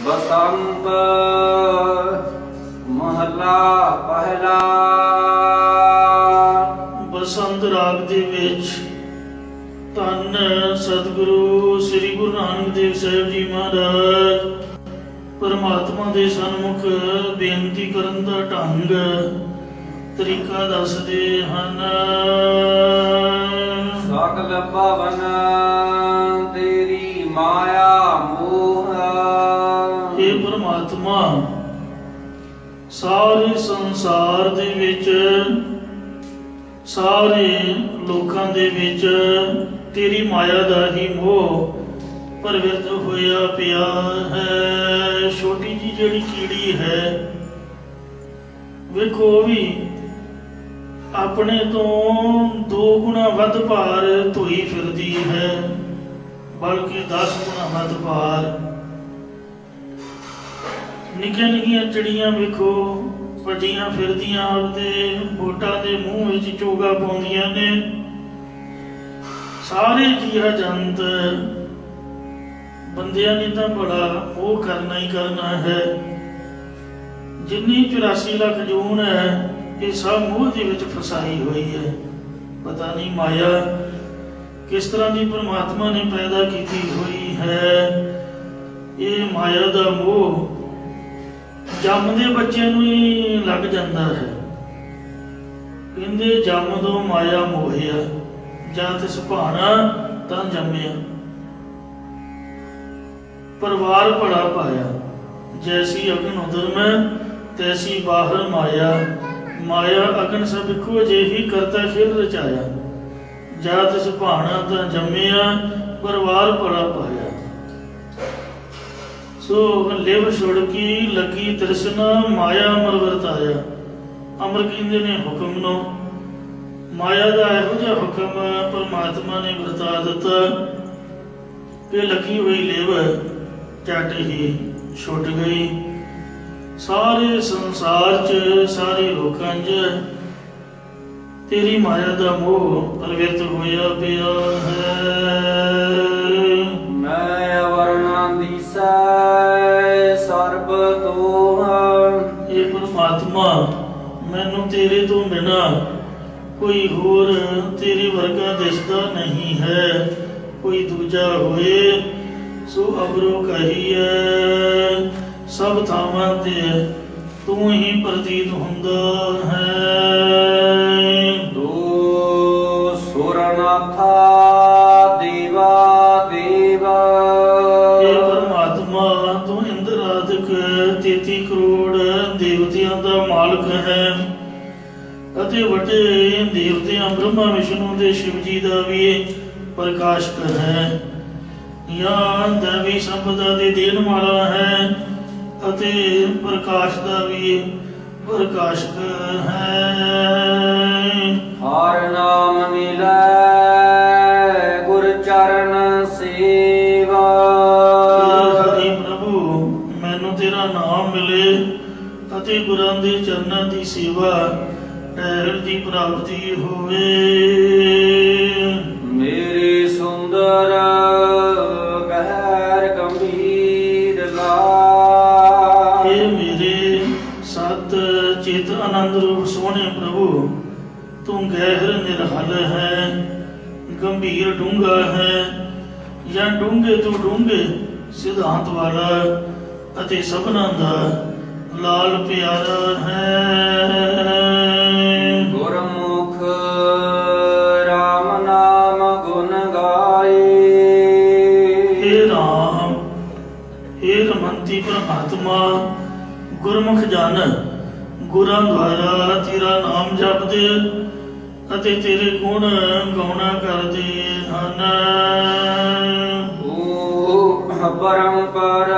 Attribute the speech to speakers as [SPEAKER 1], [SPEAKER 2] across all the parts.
[SPEAKER 1] बसंत महला पहला।
[SPEAKER 2] बसंत राग दे विच धन सतगुरु श्री गुरु नानक देव साहिब जी महाराज परमात्मा दे सन्मुख बेनती करन दा ढंग तरीका दसदे हन।
[SPEAKER 1] सकल भवन तेरी माया मोह।
[SPEAKER 2] हे परमात्मा सारे संसार दे विच सारे लोकां दे विच तेरी माया दा ही मोह प्रवृत्त होया पिया है। छोटी जी जिहड़ी कीड़ी है वेखो भी अपने तो 2 गुणा वध भार धोई फिरदी है, बल्कि 10 गुणा वध भार। निक्कियां निक्कियां चिड़ियां वेखो वड्डियां फिरदियां आपदे बोटां दे मूँह विच चोगा पाउंदियां ने। सारे जीव जंत बंदियां ने तां बड़ा वो करना ही करना है। जिन्नी 84 लाख जून है ये सब मोह दे विच फसाई हुई है। पता नहीं माया किस तरह की परमात्मा ने पैदा की हुई है। ये माया दा मोह जमदे बच्चे नूं ही लग जाता है। कहंदे जमदों माया मोहिया जा तिस भाना तां जम्मिया। परिवार बड़ा पाया जैसी अगन उदर में तैसी बाहर माया। माया अगन सब इको जेही करता फिर रचाया। जा तिस भाना तां जम्मिया परिवार बड़ा पाया। सो लिव छुड़की लगी तृष्णा माया अमर वरताया। अमर कहंदे ने हुक्म नो। माया का इहो जिहा हुक्म परमात्मा ने वरता दिता कि लगी हुई लिव झट ही छुट गई। सारे संसार च सारे लोकां च तेरी माया का मोह प्रवृत्त होया पिया है।
[SPEAKER 1] मैं वर्णा दिसै सर्ब तोहा।
[SPEAKER 2] ये परमात्मा मैनू तेरे तो बिना कोई होर तेरे वर्गा दिसदा नहीं है। कोई दूजा होए सो अबरो कहिए। सब थावां ते तू ही प्रतीत हुंदा है।
[SPEAKER 1] दो सुरनाथा देवा देवा।
[SPEAKER 2] हे परमात्मा तू इंद्र आदिक 33 करोड़ देवतियां दा मालक है अते वड्डे देवतियां ब्रह्मा विष्णु दे शिव जी दा भी प्रकाशक है। या दैवी संपदा दे देन वाला है अते प्रकाश दा भी प्रकाशक है।
[SPEAKER 1] हर नाम मिलै गुर चरण सेवा।
[SPEAKER 2] हरि प्रभु मैनू तेरा नाम मिले अते गुरां दे चरनां दी सेवा ठहर दी प्राप्ति होवे।
[SPEAKER 1] मेरे सुंदर गहर गंभीर लाल।
[SPEAKER 2] हे मेरे सत चित आनंद रूप सोहने प्रभु तू गहर निरहल है गंभीर डूंगा है। या डूंगे तू डूंगे सिद्धांत वाला अते सबना दा लाल प्यारा है।
[SPEAKER 1] गुरमुख राम नाम गुण गाए।
[SPEAKER 2] हे राम हे रमंती परमात्मा गुरमुख जान गुरां द्वारा तेरा नाम जपदे अते तेरे गुण गौणा करदे हन।
[SPEAKER 1] परंपर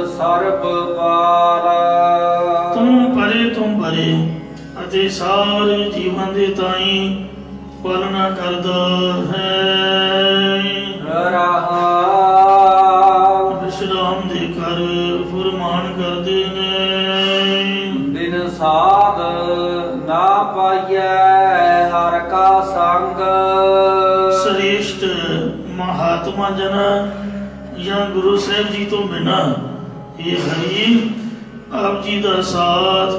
[SPEAKER 1] सर्ब पाला।
[SPEAKER 2] तू परे अते सारे जीवां दे ताई पालना करदा है। विश्राम दे कर फरमान करदे ने।
[SPEAKER 1] बिन साध ना पाइए हर का संग। श्रेष्ठ
[SPEAKER 2] महात्मा जना या गुरु साहब जी तो बिना ये हरि आप जी का साथ,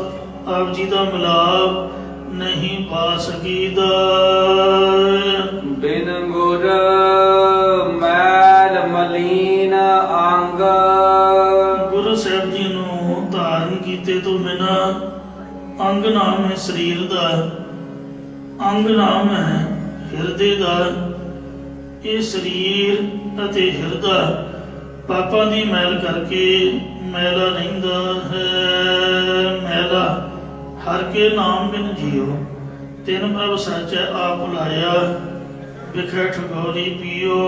[SPEAKER 2] आप जी का मिलाप नहीं पा सकीदा।
[SPEAKER 1] बिन गुर मैल मलीन अंग,
[SPEAKER 2] गुरु साहब जी नूं धारण कीते तो बिना, अंग नाम है शरीर दा, अंग नाम है हिरदे दा। ये शरीर अते हिरदा पापां दी मैल करके मैला रहिंदा है। मैला हर के नाम बिन जियो, तिन प्रभ सच आप लाया, बिखै ठगौरी पियो।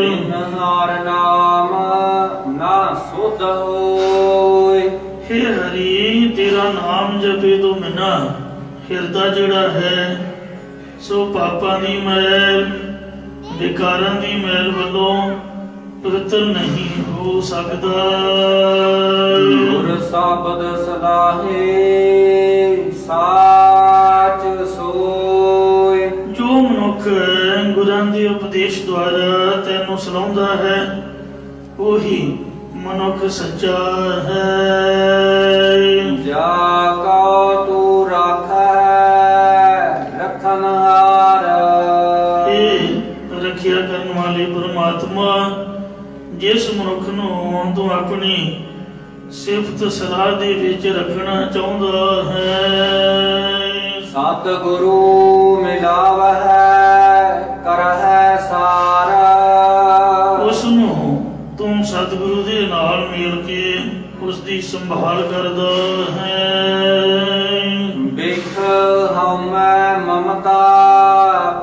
[SPEAKER 1] बिन हार नाम ना सुध होय,
[SPEAKER 2] हे हरि तेरा नाम जपे तो बिना हिरदा जिहड़ा है सो पापां दी मैल, विकारां दी मैल वालों पवित्र नहीं हो सकता।
[SPEAKER 1] गुर शब्द सलाहे साच सोय,
[SPEAKER 2] जो मनुख गुरां दे उपदेश द्वारा तैनूं सलाहुंदा है वही मनुख सच्चा है।
[SPEAKER 1] जाका तू राखै रखनहार,
[SPEAKER 2] हे रखिया करन वाले परमात्मा जिस मनुख नूं तू अपनी सिफत सलाह दे विच रखना चाहुंदा है।
[SPEAKER 1] सतगुरु मिलावै करहै सारा,
[SPEAKER 2] उस नूं तू सतगुरु दे नाल मिल के उसकी संभाल करदा है।
[SPEAKER 1] बिख हमै ममता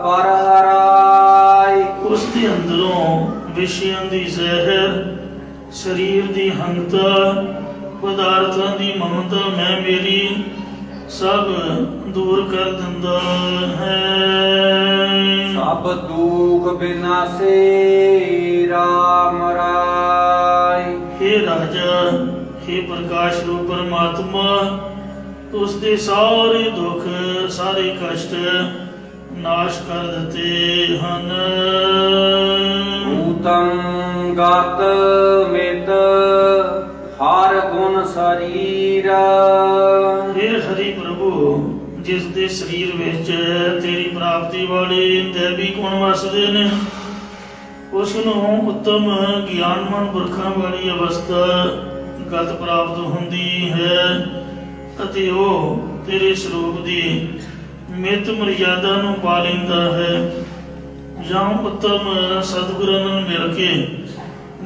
[SPEAKER 1] पर हराई,
[SPEAKER 2] उसके अंदरों विषयां दी जहर, शरीर दी हंगता, पदार्थां दी ममता मैं मेरी सब दूर कर दिंदा है।
[SPEAKER 1] सब दुख बिनासे राम राय,
[SPEAKER 2] हे राजा हे प्रकाश रूप परमात्मा उसके सारे दुख सारे कष्ट नाश कर देते हन।
[SPEAKER 1] भूतम गत मित हर गुण शरीर,
[SPEAKER 2] हे हरि प्रभु जिस दे शरीर विच तेरी प्राप्ति वाले दैवी गुण वसदे ने उस नूं उत्तम ज्ञानमन पुरखां वाली अवस्था गत प्राप्त हुंदी है अते ओह तेरे स्वरूप दी मित मर्यादा नूं पा लैंदा है। ਜਾਂ ਉੱਤਮ ਸਤਿਗੁਰਾਂ ਨਾਲ ਮਿਲ ਕੇ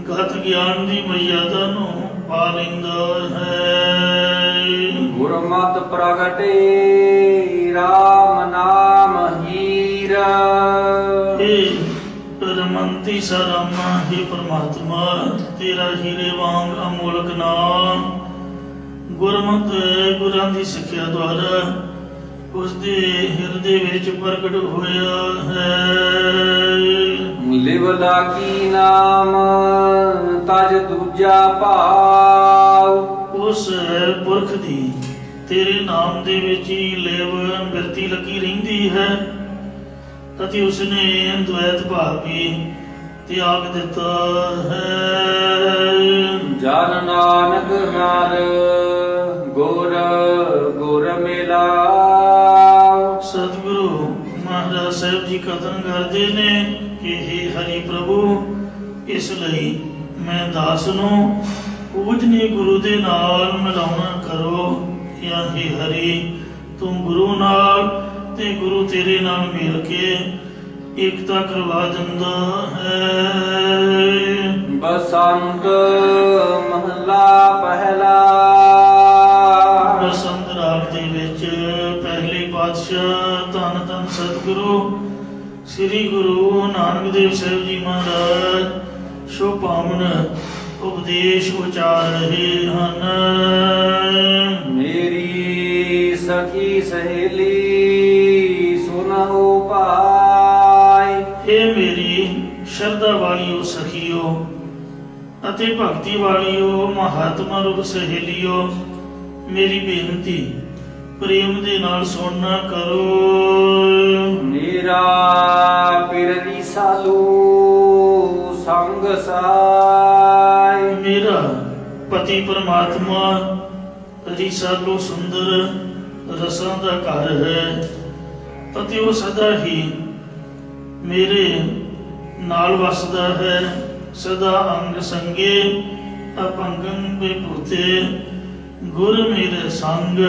[SPEAKER 2] ਗਤ ਗਿਆਨ ਦੀ ਮਰਿਆਦਾ ਨੂੰ ਪਾ ਲੈਂਦਾ ਹੈ।
[SPEAKER 1] ਗੁਰਮਤਿ ਪ੍ਰਗਟੇ ਰਾਮ ਨਾਮ ਹੀਰਾ,
[SPEAKER 2] ਰਮੰਤੀ ਸਰਾਮਾ हे परमात्मा तेरा हीरे वांग अमोलक नाम गुरमਤਿ ਗੁਰਾਂ ਦੀ ਸਿੱਖਿਆ ਦੁਆਰਾ उसके हृदय विच प्रगट होया है।
[SPEAKER 1] लिवला की नाम तज दूजा भाव,
[SPEAKER 2] उस पुरख दी तेरे नाम दे विच ही लिव बिरती लगी रहिंदी है अति उसने द्वैत भाव भी त्याग दिता है।
[SPEAKER 1] जन नानक हर गुर गुर मिला,
[SPEAKER 2] सतगुरु महाराज साहब जी कथन करते ने कि हे हरि प्रभु इस लई मैं दास नूं पूजनीय गुरु दे नाल मिलाउणा करो, या हे हरि तुम गुरु नाल ते गुरु तेरे नाल मिल के एकता करवा दिंदा है।
[SPEAKER 1] बसंत महला पहला,
[SPEAKER 2] बसंत राग दे विच पहले पातशाह धन धन सतगुरु श्री गुरु नानक देव साहब जी महाराज शोभावन उपदेश उचार रहे हन।
[SPEAKER 1] मेरी सखी सहेली सुनहु पाई,
[SPEAKER 2] हे मेरी श्रद्धा वालियो सखियो अते भक्ति वालियो महात्मा रूप सहेलियो मेरी बेनती प्रेम दे नाल सुनना करो।
[SPEAKER 1] मेरा पिरदी सालू संग साय,
[SPEAKER 2] मेरा ਪਤੀ ਪਰਮਾਤਮਾ ਰਿਸਾਲੋ ਸੁੰਦਰ ਰਸਾਂ ਦਾ ਘਰ ਹੈ ਅਤੇ ਉਹ ਸਦਾ ਹੀ ਮੇਰੇ ਨਾਲ ਵਸਦਾ ਹੈ। ਸਦਾ ਅੰਗ ਸੰਗੇ ਅਪੰਗੰ ਬਿਭੂਤੇ ਗੁਰ ਮੇਰੇ ਸੰਗ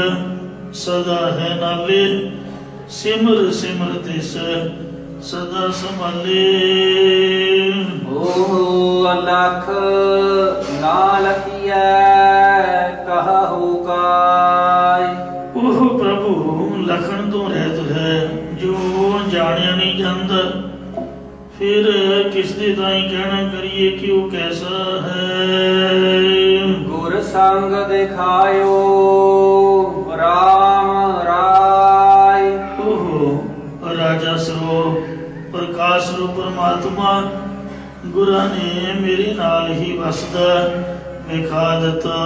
[SPEAKER 2] ਸਦਾ ਹੈ ਨਾਲੇ ਸਿਮਰ ਸਿਮਰ ਤਿਸ ਸਦਾ ਸੰਭਾਲੇ।
[SPEAKER 1] ਓ ਅਲਖ ਨਾਲ ਕੀਐ ਕਹਹੁ ਕਾਇ।
[SPEAKER 2] ਉਹ ਪ੍ਰਭੂ ਲਖਣ ਤੋਂ ਰਹਿਤ ਹੈ ਜੋ ਜਾਣਿਆ ਨਹੀਂ ਜਾਂਦਾ। ਫਿਰ ਕਿਸ ਦੇ ਤਾਈਂ ਕਹਿਣਾ ਕਰੀਏ ਕਿ ਉਹ ਕੈਸਾ ਹੈ।
[SPEAKER 1] ਗੁਰ ਸੰਗ ਦਿਖਾਇਓ ਰਾਮ ਰਾਇ।
[SPEAKER 2] ਉਹ ਰਾਜਾ ਸਰੂਪ ਪ੍ਰਕਾਸ਼ ਸਰੂਪ ਪਰਮਾਤਮਾ ਗੁਰਾਂ ਨੇ ਮੇਰੇ ਨਾਲ ਹੀ ਵਸਦਾ ਵਿਖਾ ਦਿੱਤਾ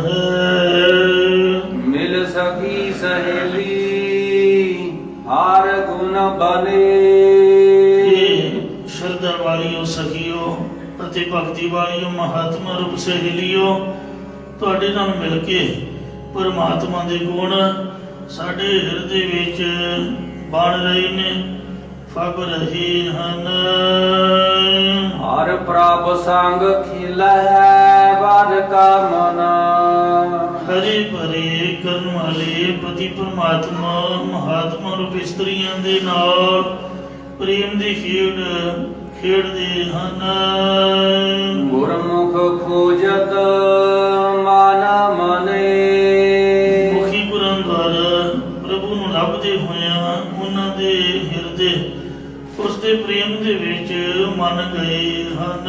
[SPEAKER 2] ਹੈ।
[SPEAKER 1] ਮਿਲ ਸਕੀ ਸਹੇਲੀ ਹਰ ਗੁਣ ਬਨੇ।
[SPEAKER 2] ਸ਼ਰਧਾ ਵਾਲੀਓ ਸਖੀਓ ਅਤੇ ਭਗਤੀ ਵਾਲੀਓ ਮਹਾਤਮਾ ਰੂਪ ਸਹੇਲੀਓ ਤੁਹਾਡੇ ਨਾਲ ਮਿਲ ਕੇ ਪਰਮਾਤਮਾ ਦੇ ਗੁਣ ਸਾਡੇ ਹਿਰਦੇ ਵਿੱਚ ਬਣ ਰਹੇ ਨੇ ਫਬ ਰਹੇ ਹਨ।
[SPEAKER 1] ਹਰ ਪ੍ਰਭ ਸੰਗ ਖਿਲੈ ਵਰ ਕਾ ਮਨ।
[SPEAKER 2] ਹਰੇ ਭਰੇ ਕਰਨ ਵਾਲੇ ਪਤੀ ਪਰਮਾਤਮਾ ਮਹਾਤਮਾ ਰੂਪ ਇਸਤਰੀਆਂ ਦੇ ਨਾਲ ਪ੍ਰੇਮ ਦੀ ਖੇਡ ਖੇਡਦੇ ਹਨ।
[SPEAKER 1] ਗੁਰਮੁਖ ਖੋਜਤ ਮਨ ਮਨੇ।
[SPEAKER 2] ਮੁਖੀ ਗੁਰਾਂ ਦੁਆਰਾ ਪ੍ਰਭੂ ਨੂੰ ਲੱਭਦੇ ਹੋਇਆਂ ਉਹਨਾਂ ਦੇ ਹਿਰਦੇ ਉਸ ਦੇ ਪ੍ਰੇਮ ਦੇ ਵਿੱਚ ਮੰਨ ਗਏ ਹਨ।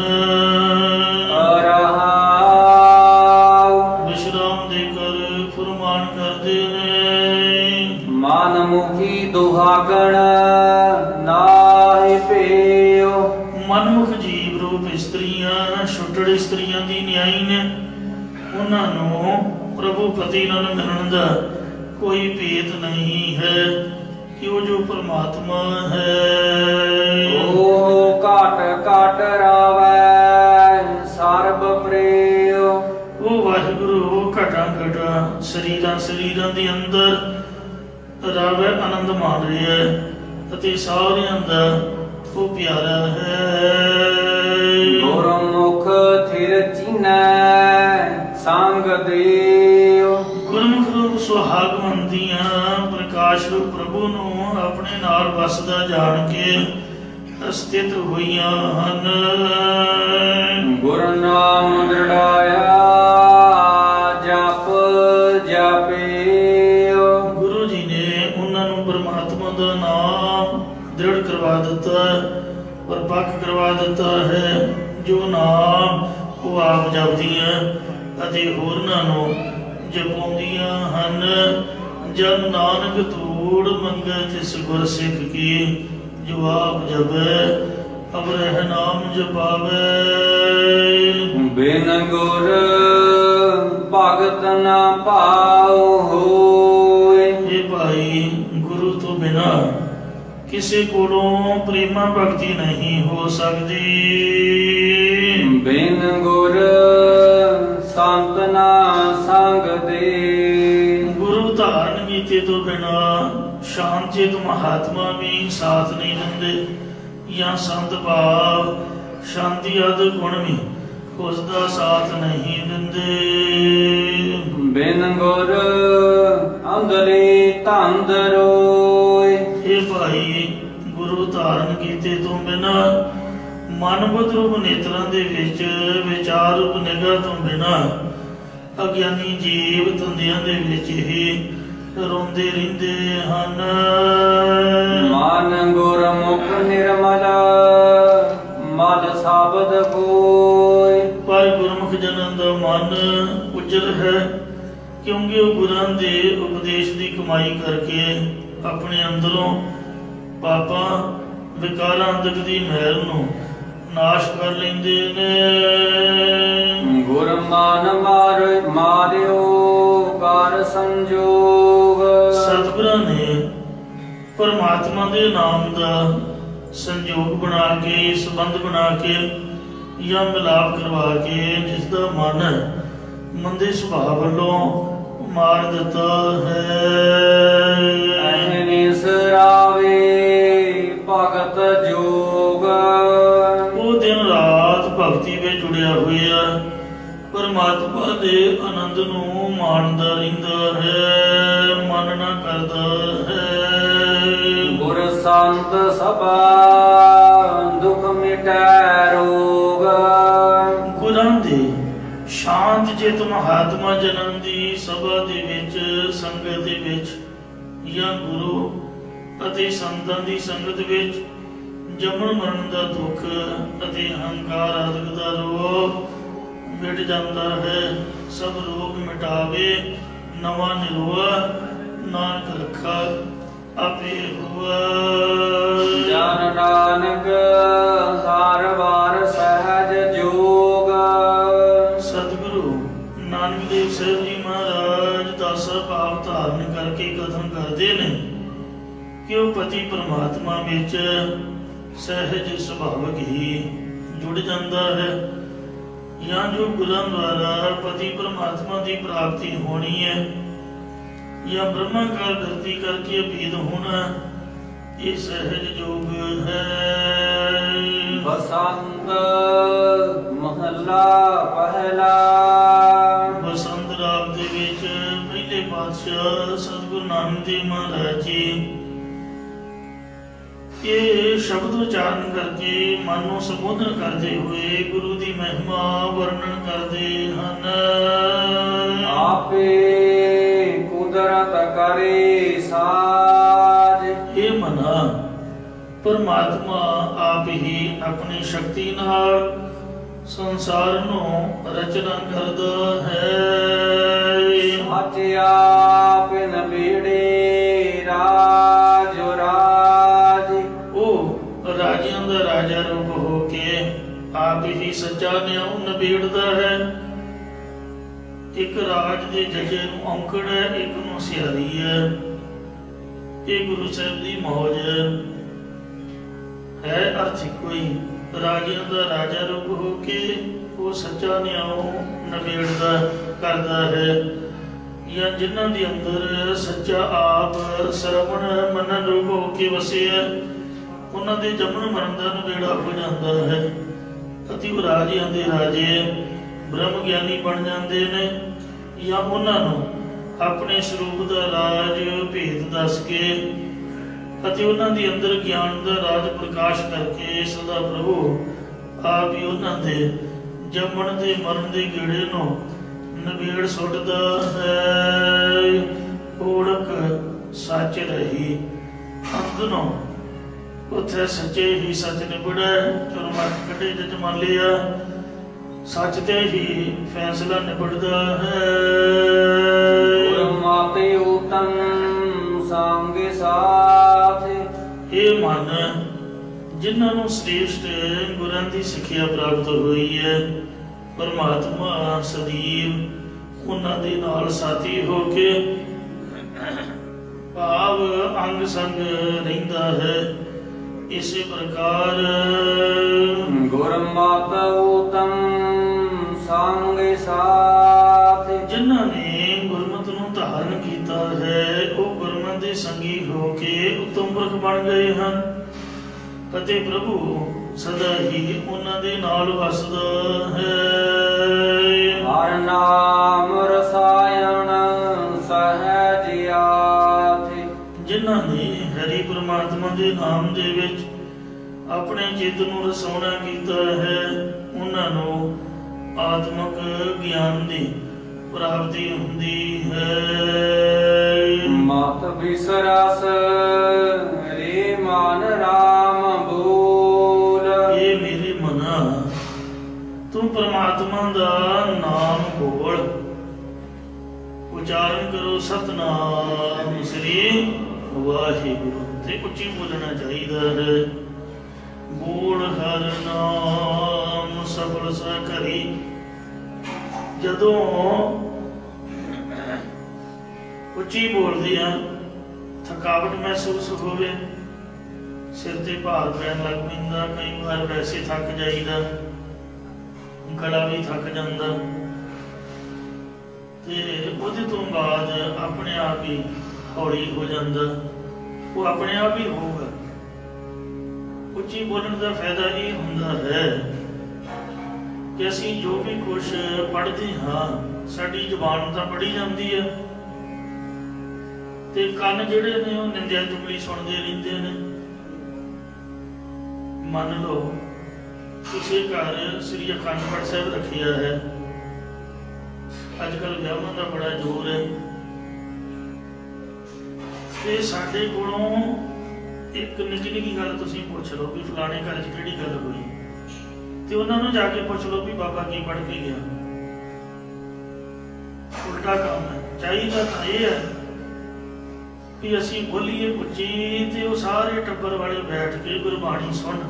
[SPEAKER 1] ਰਹਾਉ
[SPEAKER 2] ਵਿਸ਼ਰਾਮ ਦੇ ਕਰ ਫੁਰਮਾਨ ਕਰਦੇ ਨੇ।
[SPEAKER 1] ਮਨ ਮੁਖੀ ਦੁਹਾਗਣ ਨਾਹਿ ਪੇਉ।
[SPEAKER 2] ਮਨਮੁਖ ਜੀਵ ਰੂਪ ਇਸਤਰੀਆਂ ਛੁੱਟੜ ਇਸਤਰੀਆਂ ਦੀ ਨਿਆਈ ਨੇ। ਉਹਨਾਂ ਨੂੰ ਪ੍ਰਭੂ ਪਤੀ ਨਾਲ ਮਿਲਣ ਦਾ ਕੋਈ ਭੇਦ ਨਹੀਂ ਹੈ ਕਿ ਉਹ ਜੋ ਪਰਮਾਤਮਾ ਹੈ।
[SPEAKER 1] ਉਹ ਘਟ ਘਟ ਰਾਵੈ ਸਰਬ ਪ੍ਰੇਉ।
[SPEAKER 2] ਉਹ ਵਾਹਿਗੁਰੂ ਘਟਾਂ ਘਟਾਂ ਸਰੀਰਾਂ ਸਰੀਰਾਂ ਦੇ ਅੰਦਰ ਰਾਵੈ ਆਨੰਦ ਮਾਣ ਰਿਹਾ ਹੈ ਅਤੇ ਸਾਰਿਆਂ ਦਾ ਉਹ ਪਿਆਰਾ ਹੈ।
[SPEAKER 1] ਗੁਰਮੁਖ ਥਿਰ ਚੀਨੈ ਸੰਗ ਦੇਉ।
[SPEAKER 2] ਗੁਰਮੁਖ ਰੂਪ ਸੁਹਾਗਵੰਤੀਆਂ ਪ੍ਰਕਾਸ਼ ਰੂਪ ਪ੍ਰਭੂ ਨੂੰ ਆਪਣੇ ਨਾਲ ਵਸਦਾ ਜਾਣ ਕੇ ਸਥਿਤ ਹੋਈਆਂ ਹਨ।
[SPEAKER 1] ਗੁਰ ਨਾਮ ਦ੍ਰਿੜਾਇਆ ਜਪ ਜਪੇਉ।
[SPEAKER 2] ਗੁਰੂ ਜੀ ਨੇ ਉਹਨਾਂ ਨੂੰ ਪਰਮਾਤਮਾ ਦਾ ਨਾਮ ਦ੍ਰਿੜ ਕਰਵਾ ਦਿੱਤਾ ਪਰਪੱਕ ਕਰਵਾ ਦਿੱਤਾ ਹੈ। ਜੋ ਨਾਮ ਉਹ ਆਪ ਜਪਦੀਆਂ ਅਤੇ ਹੋਰਨਾਂ ਨੂੰ ਜਪਾਉਂਦੀਆਂ ਹਨ। ਜਨ ਨਾਨਕ ਧੂੜ ਮੰਗੈ ਤਿਸ ਗੁਰ ਸਿੱਖ ਕੀ। ਜੋ ਆਪ ਜਪੈ ਅਵਰਹਿ ਨਾਮ ਜਪਾਵੈ।
[SPEAKER 1] ਬਿਨ ਗੁਰ ਭਗਤ ਨਾ ਪਾਉ ਹੋਇ।
[SPEAKER 2] ਇਹ ਭਾਈ ਗੁਰੂ ਤੋਂ ਬਿਨਾ ਕਿਸੇ ਕੋਲੋਂ ਪ੍ਰੇਮਾ ਭਗਤੀ ਨਹੀਂ ਹੋ ਸਕਦੀ।
[SPEAKER 1] ਬਿਨ ਗੁਰ ਸੰਤ ਨਾ ਸੰਗ ਦੇ।
[SPEAKER 2] ਗੁਰੂ ਧਾਰਨ ਕੀਤੇ ਤੋਂ ਬਿਨਾ ਸ਼ਾਂਤਚਿਤ ਮਹਾਤਮਾ ਵੀ ਸਾਥ ਨਹੀਂ ਦਿੰਦੇ ਜਾਂ ਸੰਤ ਭਾਵ ਸ਼ਾਂਤੀ ਆਦਿ ਗੁਣ ਵੀ ਉਸ ਦਾ ਸਾਥ ਨਹੀਂ ਦਿੰਦੇ।
[SPEAKER 1] ਬਿਨ ਗੁਰ ਅੰਦਲੇ ਤੰਦਰੋਇ।
[SPEAKER 2] ਇਹ ਭਾਈ ਗੁਰੂ ਧਾਰਨ ਕੀਤੇ ਤੋਂ ਬਿਨਾ ਮਨਬੁੱਧ ਰੂਪ ਨੇਤਰਾਂ ਦੇ ਵਿੱਚ ਵਿਚਾਰ ਰੂਪ ਨਿਗਾਹ ਤੋਂ ਬਿਨਾ ਅਗਿਆਨੀ ਜੀਵ ਧੰਦਿਆਂ ਦੇ ਵਿੱਚ ਹੀ ਰੋਂਦੇ ਰਹਿੰਦੇ ਹਨ।
[SPEAKER 1] ਮਨ ਗੁਰਮੁਖ ਨਿਰਮਲ ਮਲ ਸ਼ਬਦ ਕੋਈ।
[SPEAKER 2] ਪਰ ਗੁਰਮੁਖ ਜਨਾਂ ਦਾ ਮਨ ਉਜਲ ਹੈ ਕਿਉਂਕਿ ਉਹ ਗੁਰਾਂ ਦੇ ਉਪਦੇਸ਼ ਦੀ ਕਮਾਈ ਕਰਕੇ ਆਪਣੇ ਅੰਦਰੋਂ ਪਾਪਾਂ ਵਿਕਾਰਾਂ ਅੰਦਕ ਦੀ ਮਹਿਲ ਨੂੰ ਨਾਸ਼ ਕਰ ਲੈਂਦੇ ਨੇ।
[SPEAKER 1] ਗੁਰ ਮਨ ਮਾਰਿਓ ਕਰ ਸੰਜੋਗ।
[SPEAKER 2] ਸਤਿਗੁਰਾਂ ਨੇ ਪਰਮਾਤਮਾ ਦੇ ਨਾਮ ਦਾ ਸੰਜੋਗ ਬਣਾ ਕੇ ਸੰਬੰਧ ਬਣਾ ਕੇ ਜਾਂ ਮਿਲਾਪ ਕਰਵਾ ਕੇ ਜਿਸ ਦਾ ਮਨ ਮੰਦੇ ਸੁਭਾਅ ਵੱਲੋਂ ਮਾਰ ਦਿੱਤਾ ਹੈ।
[SPEAKER 1] ਅਹਨਿ ਸਰਾਵੇ ਭਗਤ ਜੋਗ,
[SPEAKER 2] ਉਹ ਦਿਨ ਰਾਤ ਭਗਤੀ ਵਿੱਚ ਜੁੜਿਆ ਹੋਇਆ ਪਰਮਾਤਮਾ ਦੇ ਆਨੰਦ ਨੂੰ ਮਾਣਦਾ ਰਹਿੰਦਾ ਹੈ, ਮਨ ਨਾ ਕਰਦਾ ਹੈ।
[SPEAKER 1] ਗੁਰ ਸੰਤ ਸਭਾ ਦੁਖ ਮਿਟੈ ਰੋਗ,
[SPEAKER 2] ਗੁਰਾਂ ਦੇ ਸ਼ਾਂਤ ਚਿਤ ਮਹਾਤਮਾ ਜਨਮ ਦੀ ਸਭਾ ਦੇ ਵਿੱਚ, ਸੰਗਤ ਦੇ ਵਿੱਚ ਜਾਂ ਗੁਰੂ ਅਤੇ ਸੰਤਾਂ ਦੀ ਸੰਗਤ ਵਿੱਚ ਜੰਮਣ ਮਰਨ ਦਾ ਦੁੱਖ ਅਤੇ ਹੰਕਾਰ ਆਦਿਕ ਦਾ ਰੋਗ ਮਿਟ ਜਾਂਦਾ ਹੈ। ਸਭ ਰੋਗ ਮਿਟਾਵੇ ਨਵਾਂ ਨਿਰੋਆ, ਨਾਨਕ ਰੱਖਾ ਆਪੇ ਹੋਆ।
[SPEAKER 1] ਜਨ ਨਾਨਕ ਹਰ ਵਾਰ ਸਹਿਜ ਜੋਗ,
[SPEAKER 2] ਸਤਿਗੁਰੂ ਨਾਨਕ ਦੇਵ ਸਾਹਿਬ ਜੀ ਮਹਾਰਾਜ ਦਾਸਾ ਭਾਵ ਧਾਰਨ ਕਰਕੇ ਕਥਨ ਕਰਦੇ ਨੇ ਕਿ ਉਹ ਪਤੀ ਪਰਮਾਤਮਾ ਵਿੱਚ ਸਹਿਜ ਸੁਭਾਵਕ ਹੀ ਜੁੜ ਜਾਂਦਾ ਹੈ, ਜਾਂ ਜੋ ਗੁਰਾਂ ਦੁਆਰਾ ਪਤੀ ਪਰਮਾਤਮਾ ਦੀ ਪ੍ਰਾਪਤੀ ਹੋਣੀ ਹੈ ਜਾਂ ਬ੍ਰਹਮਾਕਾਰ ਧਰਤੀ ਕਰਕੇ ਅਭੇਦ ਹੋਣਾ, ਇਹ ਸਹਿਜ ਜੋਗ ਹੈ।
[SPEAKER 1] ਬਸੰਤ ਮਹੱਲਾ ਪਹਿਲਾ,
[SPEAKER 2] ਬਸੰਤ ਰਾਗ ਦੇ ਵਿੱਚ ਪਹਿਲੇ ਪਾਤਸ਼ਾਹ ਸਤਿਗੁਰੂ ਨਾਨਕ ਦੇਵ ਮਹਾਰਾਜ ਜੀ ਇਹ ਸ਼ਬਦ ਉਚਾਰਨ ਕਰਕੇ ਮਨ ਨੂੰ ਸੰਬੋਧਨ ਕਰਦੇ ਹੋਏ ਗੁਰੂ ਦੀ ਮਹਿਮਾ ਵਰਣਨ ਕਰਦੇ ਹਨ।
[SPEAKER 1] ਆਪੇ ਕੁਦਰਤ ਕਰੇ ਸਾਜ,
[SPEAKER 2] ਇਹ ਮਨਾ ਪਰਮਾਤਮਾ ਆਪ ਹੀ ਆਪਣੀ ਸ਼ਕਤੀ ਨਾਲ ਸੰਸਾਰ ਨੂੰ ਰਚਨਾ ਕਰਦਾ ਹੈ।
[SPEAKER 1] ਸੱਚ ਆਪ ਨਬੇੜੇ ਰਾਜ ਰਾਜ,
[SPEAKER 2] ਉਹ ਰਾਜਿਆਂ ਦਾ ਰਾਜਾ ਰੂਪ ਹੋ ਕੇ ਆਪ ਹੀ ਸੱਚਾ ਨਿਆਂ ਨਿਬੇੜਦਾ ਹੈ। ਇੱਕ ਰਾਜ ਦੇ ਜਜੇ ਨੂੰ ਔਂਕੜ ਹੈ, ਇੱਕ ਨੂੰ ਸਿਆਰੀ ਹੈ। ਇਹ ਗੁਰੂ ਸਾਹਿਬ ਦੀ ਮੌਜ ਹੈ। ਅਰਥ ਇੱਕੋ ਹੀ, ਰਾਜਿਆਂ ਦਾ ਰਾਜਾ ਰੂਪ ਹੋ ਕੇ ਉਹ ਸੱਚਾ ਨਿਆਂ ਨਿਬੇੜਦਾ ਕਰਦਾ ਹੈ, ਜਾਂ ਜਿਨ੍ਹਾਂ ਦੇ ਅੰਦਰ ਸੱਚਾ ਆਪ ਸਰਵਣ ਮੰਨਣ ਰੂਪ ਹੋ ਕੇ ਵਸਿਆ, ਉਹਨਾਂ ਦੇ ਜੰਮਣ ਮਰਨ ਦਾ ਨਿਬੇੜਾ ਹੋ ਜਾਂਦਾ ਹੈ ਅਤੇ ਉਹ ਰਾਜਿਆਂ ਦੇ ਰਾਜੇ ਬ੍ਰਹਮ ਗਿਆਨੀ ਬਣ ਜਾਂਦੇ ਨੇ, ਜਾਂ ਉਹਨਾਂ ਨੂੰ ਆਪਣੇ ਸਰੂਪ ਦਾ ਰਾਜ ਭੇਦ ਦੱਸ ਕੇ ਅਤੇ ਉਹਨਾਂ ਦੇ ਅੰਦਰ ਗਿਆਨ ਦਾ ਰਾਜ ਪ੍ਰਕਾਸ਼ ਕਰਕੇ ਸਦਾ ਪ੍ਰਭੂ ਆਪ ਹੀ ਉਹਨਾਂ ਦੇ ਜੰਮਣ ਦੇ ਮਰਨ ਦੇ ਗੇੜੇ ਨੂੰ ਨਿਬੇੜ ਸੁੱਟਦਾ ਹੈ। ਓੜਕ ਸੱਚ ਰਹੀ ਅੰਦਰੋਂ, ਉੱਥੇ ਸੱਚੇ ਹੀ ਸੱਚ ਨਿਬੜੈ, ਚੁਰਮਤ ਕੱਢੇ ਜਜ ਮੰਨ ਲਿਆ, ਸੱਚ ਤੇ ਹੀ ਫੈਸਲਾ ਨਿਬੜਦਾ ਹੈ।
[SPEAKER 1] ਮਾਤੇ ਉਤਮ ਸੰਗ ਸਾਥ,
[SPEAKER 2] ਇਹ ਮਨ ਜਿਨ੍ਹਾਂ ਨੂੰ ਸ੍ਰੇਸ਼ਟ ਗੁਰਾਂ ਦੀ ਸਿੱਖਿਆ ਪ੍ਰਾਪਤ ਹੋਈ ਹੈ, ਪਰਮਾਤਮਾ ਸਦੀਵ ਉਹਨਾਂ ਦੇ ਨਾਲ ਸਾਥੀ ਹੋ ਕੇ ਭਾਵ ਅੰਗ ਸੰਗ ਰਹਿੰਦਾ ਹੈ। ਇਸੇ ਪ੍ਰਕਾਰ
[SPEAKER 1] ਗੁਰਮਤਿ ਉਤਮ ਸੰਗ ਸਾਥ,
[SPEAKER 2] ਜਿਨ੍ਹਾਂ ਨੇ ਗੁਰਮਤਿ ਨੂੰ ਧਾਰਨ ਕੀਤਾ ਹੈ, ਉਹ ਗੁਰਮਤਿ ਦੇ ਸੰਗੀ ਹੋ ਕੇ ਉਤਮ ਪੁਰਖ ਬਣ ਗਏ ਹਨ ਅਤੇ ਪ੍ਰਭੂ ਸਦਾ ਹੀ ਉਹਨਾਂ ਦੇ ਨਾਲ ਵਸਦਾ ਹੈ।
[SPEAKER 1] ਹਰਿ ਨਾਮ ਰਸਾਇਣ ਸਹਿਜ ਆਥ,
[SPEAKER 2] ਜਿਨ੍ਹਾਂ ਨੇ ਹਰੀ ਪ੍ਰਮਾਤਮਾ ਦੇ ਨਾਮ ਦੇ ਵਿੱਚ ਆਪਣੇ ਚਿੱਤ ਨੂੰ ਰਸਾਉਣਾ ਕੀਤਾ ਹੈ, ਉਹਨਾਂ ਨੂੰ ਆਤਮਿਕ ਗਿਆਨ ਦੀ ਪ੍ਰਾਪਤੀ ਹੁੰਦੀ ਹੈ।
[SPEAKER 1] ਮਤ ਬਿਸਰਸ ਰੇ ਮਨ ਰਾਮ ਬੋਲ, ਇਹ
[SPEAKER 2] ਮੇਰੇ ਮਨਾ ਤੂੰ ਪ੍ਰਮਾਤਮਾ ਦਾ ਨਾਮ ਬੋਲ, ਉਚਾਰਨ ਕਰੋ ਸਤਨਾਮ ਸ੍ਰੀ ਵਾਹਿਗੁਰੂ, ਤੇ ਉੱਚੀ ਬੋਲਣਾ ਚਾਹੀਦਾ ਹੈ। ਬੋਲ ਹਰ ਨਾਮ ਸਫਲ ਸਖਰੀ, ਜਦੋਂ ਉੱਚੀ ਬੋਲਦੇ ਆ ਥਕਾਵਟ ਮਹਿਸੂਸ ਹੋਵੇ, ਸਿਰ ਤੇ ਭਾਰ ਪੈਣ ਲੱਗ ਪੈਂਦਾ, ਕਈ ਵਾਰ ਵੈਸੇ ਥੱਕ ਜਾਈਦਾ, ਗਲਾ ਵੀ ਥੱਕ ਜਾਂਦਾ, ਤੇ ਉਹਦੇ ਤੋਂ ਬਾਅਦ ਆਪਣੇ ਆਪ ਹੀ ਹੌਲੀ ਹੋ ਜਾਂਦਾ, ਉਹ ਆਪਣੇ ਆਪ ਹੀ ਹੋਊਗਾ। ਉੱਚੀ ਬੋਲਣ ਦਾ ਫਾਇਦਾ ਇਹ ਹੁੰਦਾ ਹੈ ਕਿ ਅਸੀਂ ਜੋ ਵੀ ਕੁਛ ਪੜ੍ਹਦੇ ਹਾਂ ਸਾਡੀ ਜ਼ੁਬਾਨ ਤਾਂ ਪੜ੍ਹੀ ਜਾਂਦੀ ਹੈ, ਤੇ ਕੰਨ ਜਿਹੜੇ ਨੇ ਉਹ ਨਿੰਦਿਆ ਚੁਗਲੀ ਸੁਣਦੇ ਰਹਿੰਦੇ ਨੇ। ਮੰਨ ਲਓ ਕਿਸੇ ਘਰ ਸ੍ਰੀ ਅਖੰਡ ਪਾਠ ਸਾਹਿਬ ਰੱਖਿਆ ਹੈ, ਅੱਜ ਕੱਲ੍ਹ ਵਿਆਹਾਂ ਦਾ ਬੜਾ ਜ਼ੋਰ ਹੈ, ਤੇ ਸਾਡੇ ਕੋਲੋਂ ਇੱਕ ਨਿੱਕੀ ਨਿੱਕੀ ਗੱਲ ਤੁਸੀਂ ਪੁੱਛ ਲਓ ਵੀ ਫਲਾਣੇ ਘਰ 'ਚ ਕਿਹੜੀ ਗੱਲ ਹੋਈ, ਤੇ ਉਹਨਾਂ ਨੂੰ ਜਾ ਕੇ ਪੁੱਛ ਲਓ ਵੀ ਬਾਬਾ ਕੀ ਪੜ੍ਹ ਕੇ ਗਿਆ। ਉਲਟਾ ਕੰਮ ਹੈ। ਚਾਹੀਦਾ ਤਾਂ ਇਹ ਹੈ ਕਿ ਅਸੀਂ ਬੋਲੀਏ ਉੱਚੀ ਤੇ ਉਹ ਸਾਰੇ ਟੱਬਰ ਵਾਲੇ ਬੈਠ ਕੇ ਗੁਰਬਾਣੀ ਸੁਣਨ।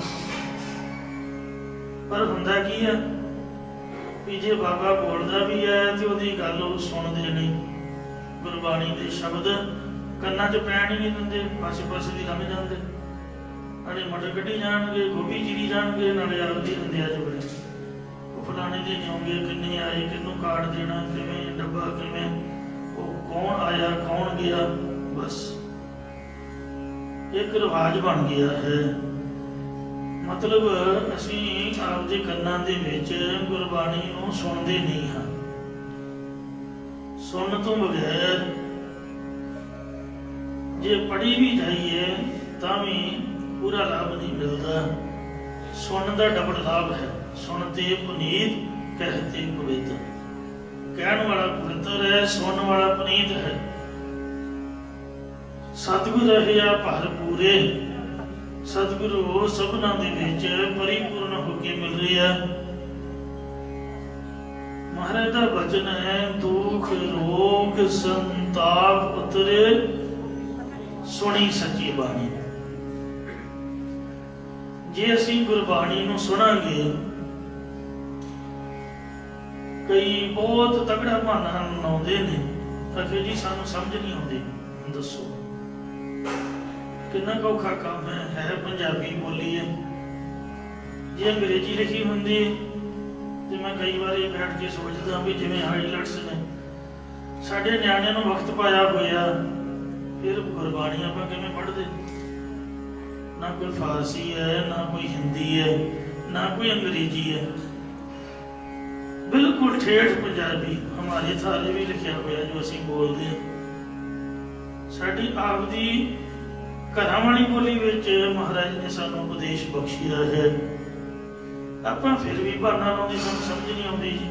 [SPEAKER 2] ਪਰ ਹੁੰਦਾ ਕੀ ਹੈ ਵੀ ਜੇ ਬਾਬਾ ਬੋਲਦਾ ਵੀ ਹੈ ਤੇ ਉਹਦੀ ਗੱਲ ਉਹ ਸੁਣਦੇ ਨਹੀਂ, ਗੁਰਬਾਣੀ ਦੇ ਸ਼ਬਦ ਕੰਨਾਂ 'ਚ ਪੈਣ ਹੀ ਨਹੀਂ ਦਿੰਦੇ, ਪਾਸੇ ਪਾਸੇ ਦੀ ਲੰਘ ਜਾਂਦੇ, ਨਾਲੇ ਮਟਰ ਕੱਢੀ ਜਾਣਗੇ, ਗੋਭੀ ਚੀਰੀ ਜਾਣਗੇ, ਨਾਲੇ ਆਪਦੀ ਨਿੰਦਿਆ ਚੁਗਲੀ। ਉਹ ਫਲਾਣੇ ਦੇ ਨਿਉਂਗੇ ਕਿੰਨੇ ਆਏ, ਕਿਹਨੂੰ ਕਾਰਡ ਦੇਣਾ, ਕਿਵੇਂ ਡੱਬਾ, ਕਿਵੇਂ ਉਹ ਕੌਣ ਆਇਆ ਕੌਣ ਗਿਆ, ਬਸ ਇੱਕ ਰਿਵਾਜ ਬਣ ਗਿਆ ਹੈ। ਮਤਲਬ ਅਸੀਂ ਆਪਦੇ ਕੰਨਾਂ ਦੇ ਵਿੱਚ ਗੁਰਬਾਣੀ ਨੂੰ ਸੁਣਦੇ ਨਹੀਂ ਹਾਂ। ਸੁਣਨ ਤੋਂ ਬਗੈਰ ਜੇ ਪੜ੍ਹੀ ਵੀ ਜਾਈਏ ਤਾਂ ਵੀ ਪੂਰਾ ਲਾਭ ਨਹੀਂ ਮਿਲਦਾ। ਸੁਣਨ ਦਾ ਡਬਲ ਲਾਭ ਹੈ। ਸੁਣਤੇ ਪੁਨੀਤ ਕਹਤੇ ਪਵਿੱਤਰ। ਕਹਿਣ ਵਾਲਾ ਪਵਿੱਤਰ ਹੈ, ਸੁਣਨ ਵਾਲਾ ਪੁਨੀਤ ਹੈ। ਸਤਿਗੁਰ ਰਹਿਆ ਭਰ ਪੂਰੇ। ਸਤਿਗੁਰੂ ਸਭਨਾਂ ਦੇ ਵਿੱਚ ਪਰਿਪੂਰਨ ਹੋ ਕੇ ਮਿਲ ਰਿਹਾ। ਮਹਾਰਾਜ ਦਾ ਬਚਨ ਹੈ, ਦੁੱਖ ਰੋਗ ਸੰਤਾਪ ਉਤਰੇ ਸੁਣੀ ਸੱਚੀ ਬਾਣੀ। ਜੇ ਅਸੀਂ ਗੁਰਬਾਣੀ ਨੂੰ ਸੁਣਾਂਗੇ, ਕਈ ਬਹੁਤ ਤਗੜਾ ਬਹਾਨਾ ਬਣਾਉਂਦੇ ਨੇ, ਅਖੇ ਜੀ ਸਾਨੂੰ ਸਮਝ ਨਹੀਂ ਆਉਂਦੀ। ਦੱਸੋ ਕਿੰਨਾ ਕੁ ਔਖਾ ਕੰਮ ਹੈ ਪੰਜਾਬੀ ਬੋਲੀ ਹੈ। ਜੇ ਅੰਗਰੇਜ਼ੀ ਲਿਖੀ ਹੁੰਦੀ ਤੇ ਮੈਂ ਕਈ ਵਾਰੀ ਬੈਠ ਕੇ ਸੋਚਦਾ ਵੀ ਜਿਵੇਂ ਹਾਈਲਾਈਟਸ ਨੇ, ਸਾਡੇ ਨਿਆਣਿਆਂ ਨੂੰ ਵਕਤ ਪਾਇਆ ਹੋਇਆ, ਫਿਰ ਗੁਰਬਾਣੀ ਆਪਾਂ ਕਿਵੇਂ ਪੜ੍ਹਦੇ? ਨਾ ਕੋਈ ਫਾਰਸੀ ਹੈ, ਨਾ ਕੋਈ ਹਿੰਦੀ ਹੈ, ਨਾ ਕੋਈ ਅੰਗਰੇਜ਼ੀ ਹੈ, ਬਿਲਕੁਲ ਠੇਠ ਪੰਜਾਬੀ ਹਮਾਰੇ ਥਾਲੇ ਵੀ ਲਿਖਿਆ ਹੋਇਆ ਜੋ ਅਸੀਂ ਬੋਲਦੇ ਹਾਂ। ਸਾਡੀ ਆਪਦੀ ਘਰਾਂ ਵਾਲੀ ਬੋਲੀ ਵਿੱਚ ਮਹਾਰਾਜ ਨੇ ਸਾਨੂੰ ਉਪਦੇਸ਼ ਬਖਸ਼ਿਆ ਹੈ। ਆਪਾਂ ਫਿਰ ਵੀ ਬਹਾਨਾ ਲਾਉਂਦੇ, ਸਾਨੂੰ ਸਮਝ ਨਹੀਂ ਆਉਂਦੀ ਜੀ।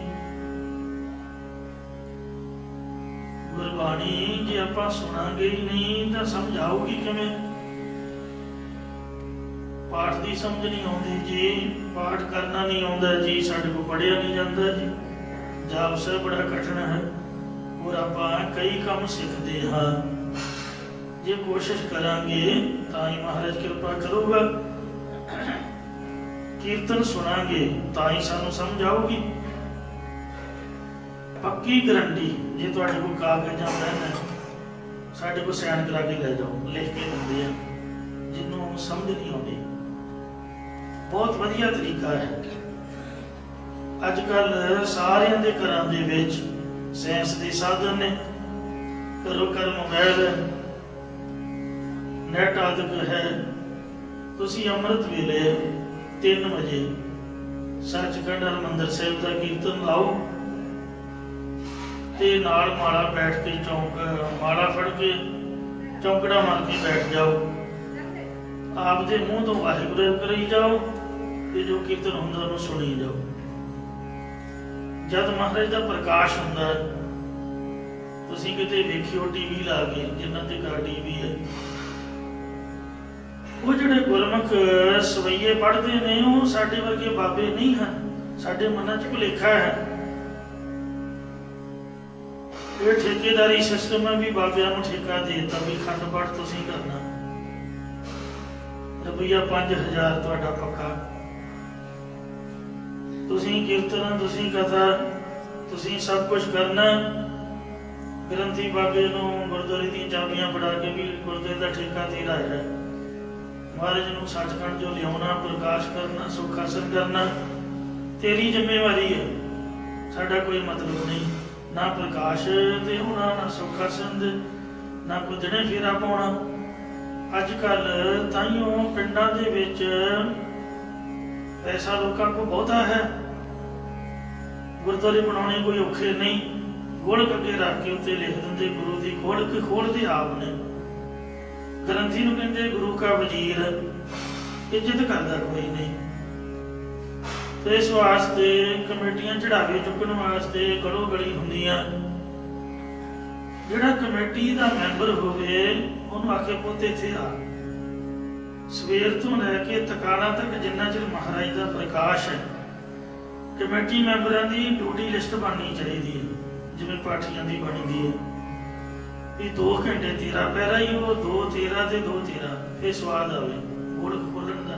[SPEAKER 2] ਗੁਰਬਾਣੀ ਜੇ ਆਪਾਂ ਸੁਣਾਂਗੇ ਹੀ ਨਹੀਂ ਤਾਂ ਸਮਝ ਆਊਗੀ ਕਿਵੇਂ? ਪਾਠ ਦੀ ਸਮਝ ਨਹੀਂ ਆਉਂਦੀ ਜੀ, ਪਾਠ ਕਰਨਾ ਨਹੀਂ ਆਉਂਦਾ ਜੀ, ਸਾਡੇ ਕੋਲ ਪੜ੍ਹਿਆ ਨਹੀਂ ਜਾਂਦਾ ਜੀ। ਜਾਪ ਸਾਹਿਬ ਬੜਾ ਕਠਿਨ ਹੈ, ਔਰ ਆਪਾਂ ਕਈ ਕੰਮ ਸਿੱਖਦੇ ਹਾਂ। ਜੇ ਕੋਸ਼ਿਸ਼ ਕਰਾਂਗੇ ਤਾਂ ਹੀ ਮਹਾਰਾਜ ਕਿਰਪਾ ਕਰੂਗਾ। ਕੀਰਤਨ ਸੁਣਾਂਗੇ ਤਾਂ ਹੀ ਸਾਨੂੰ ਸਮਝ ਆਊਗੀ। ਪੱਕੀ ਗਰੰਟੀ, ਜੇ ਤੁਹਾਡੇ ਕੋਲ ਕਾਗਜ਼ ਜਾਂ ਪੈਨ ਹੈ, ਸਾਡੇ ਕੋਲ ਸਾਈਨ ਕਰਾ ਕੇ ਲੈ ਜਾਓ, ਲਿਖ ਕੇ ਦਿੰਦੇ ਆ। ਜਿਹਨੂੰ ਸਮਝ ਨਹੀਂ ਆਉਂਦੀ, ਬਹੁਤ ਵਧੀਆ ਤਰੀਕਾ ਹੈ। ਅੱਜ ਕੱਲ੍ਹ ਸਾਰਿਆਂ ਦੇ ਘਰਾਂ ਦੇ ਵਿੱਚ ਸਾਇੰਸ ਦੇ ਸਾਧਨ ਨੇ, ਘਰੋਂ ਘਰ ਮੋਬਾਈਲ ਹੈ, ਨੈਟ ਆਦਿਕ ਹੈ। ਤੁਸੀਂ ਅੰਮ੍ਰਿਤ ਵੇਲੇ 3 ਵਜੇ ਸੱਚਖੰਡ ਹਰਿਮੰਦਰ ਸਾਹਿਬ ਦਾ ਕੀਰਤਨ ਲਾਓ ਤੇ ਨਾਲ ਮਾਲਾ ਬੈਠ ਕੇ ਮਾਲਾ ਫੜ ਕੇ ਚੌਂਕੜਾ ਮਾਰ ਕੇ ਬੈਠ ਜਾਓ। ਆਪਦੇ ਮੂੰਹ ਤੋਂ ਵਾਹਿਗੁਰੂ ਕਰੀ ਜਾਓ ਤੇ ਜੋ ਕੀਰਤਨ ਹੁੰਦਾ ਉਹਨੂੰ ਸੁਣੀ ਜਾਓ। ਜਦ ਮਹਾਰਾਜ ਦਾ ਪ੍ਰਕਾਸ਼ ਹੁੰਦਾ, ਤੁਸੀਂ ਕਿਤੇ ਵੇਖਿਓ ਟੀਵੀ ਲਾ ਕੇ, ਜਿਨ੍ਹਾਂ ਦੇ ਘਰ ਟੀਵੀ ਹੈ, ਉਹ ਜਿਹੜੇ ਗੁਰਮੁਖ ਸਵਈਏ ਪੜ੍ਹਦੇ ਨੇ ਉਹ ਸਾਡੇ ਵਰਗੇ ਬਾਬੇ ਨਹੀਂ ਹਨ। ਸਾਡੇ ਮਨਾਂ 'ਚ ਭੁਲੇਖਾ ਹੈ। ਇਹ ਠੇਕੇਦਾਰੀ ਸਿਸਟਮ ਹੈ ਵੀ ਬਾਬਿਆਂ ਨੂੰ ਠੇਕਾ ਦੇ ਦਿੱਤਾ ਵੀ ਅਖੰਡ ਪਾਠ ਤੁਸੀਂ ਕਰਨਾ, ਰੁਪਈਆ 5000 ਤੁਹਾਡਾ ਪੱਕਾ। ਤੁਸੀਂ ਕੀਰਤਨ, ਤੁਸੀਂ ਕਥਾ, ਤੁਸੀਂ ਸਭ ਕੁਝ ਕਰਨਾ। ਗ੍ਰੰਥੀ ਬਾਬੇ ਨੂੰ ਗੁਰਦੁਆਰੇ ਦੀਆਂ ਚਾਬੀਆਂ ਫੜਾ ਕੇ ਵੀ ਗੁਰਦੁਆਰੇ ਦਾ ਠੇਕਾ ਤੇਰਾ ਹੈ। ਮਹਾਰਾਜ ਨੂੰ ਸੱਚਖੰਡ ਜੋ ਲਿਆਉਣਾ, ਪ੍ਰਕਾਸ਼ ਕਰਨਾ, ਸੁੱਖ ਹਾਸਲ ਕਰਨਾ ਤੇਰੀ ਜ਼ਿੰਮੇਵਾਰੀ ਹੈ, ਸਾਡਾ ਕੋਈ ਮਤਲਬ ਨਹੀਂ। ਨਾ ਪ੍ਰਕਾਸ਼ ਤੇ ਹੋਣਾ, ਨਾ ਸੁੱਖ ਆਸਣ ਦੇ, ਨਾ ਕੋਈ ਦਿਨੇ ਫੇਰਾ ਪਾਉਣਾ। ਅੱਜ ਕੱਲ੍ਹ ਤਾਈਓ ਪਿੰਡਾਂ ਦੇ ਵਿੱਚ ਪੈਸਾ ਲੋਕਾਂ ਕੋਲ ਬਹੁਤਾ ਹੈ, ਗੁਰਦੁਆਰੇ ਬਣਾਉਣੇ ਕੋਈ ਔਖੇ ਨਹੀਂ। ਗੋਲਕ ਅੱਗੇ ਰੱਖ ਕੇ ਉੱਤੇ ਲਿਖ ਦਿੰਦੇ ਗੁਰੂ ਦੀ ਗੋਲਕ, ਖੋਲ੍ਹਦੇ ਆਪ ਨੇ। ਗ੍ਰੰਥੀ ਨੂੰ ਕਹਿੰਦੇ ਗੁਰੂ ਕਾ ਵਜ਼ੀਰ, ਇੱਜ਼ਤ ਕਰਦਾ ਕੋਈ ਨਹੀਂ। ਤੇ ਇਸ ਵਾਸਤੇ ਕਮੇਟੀਆਂ ਚੜਾਵੇ ਚੁੱਕਣ ਵਾਸਤੇ ਗੜੋ ਗਲੀ ਹੁੰਦੀਆਂ। ਜਿਹੜਾ ਕਮੇਟੀ ਦਾ ਮੈਂਬਰ ਹੋਵੇ ਉਹਨੂੰ ਆਖੇ ਪੁੱਤ ਇੱਥੇ ਆ, ਸਵੇਰ ਤੋਂ ਲੈ ਕੇ ਤਕਾਲਾਂ ਤੱਕ ਜਿੰਨਾ ਚਿਰ ਮਹਾਰਾਜ ਦਾ ਪ੍ਰਕਾਸ਼ ਹੈ, ਕਮੇਟੀ ਮੈਂਬਰਾਂ ਦੀ ਡਿਊਟੀ ਲਿਸਟ ਬਣਨੀ ਚਾਹੀਦੀ ਹੈ, ਜਿਵੇਂ ਪਾਠੀਆਂ ਦੀ ਬਣਦੀ ਹੈ ਵੀ 2 ਘੰਟੇ ਤੇਰਾ ਪਹਿਰਾ ਹੀ, ਉਹ 2 13 ਤੇ 2 13, ਫਿਰ ਸਵਾਦ ਆਵੇ ਗੋਲਕ ਖੋਲਣ ਦਾ।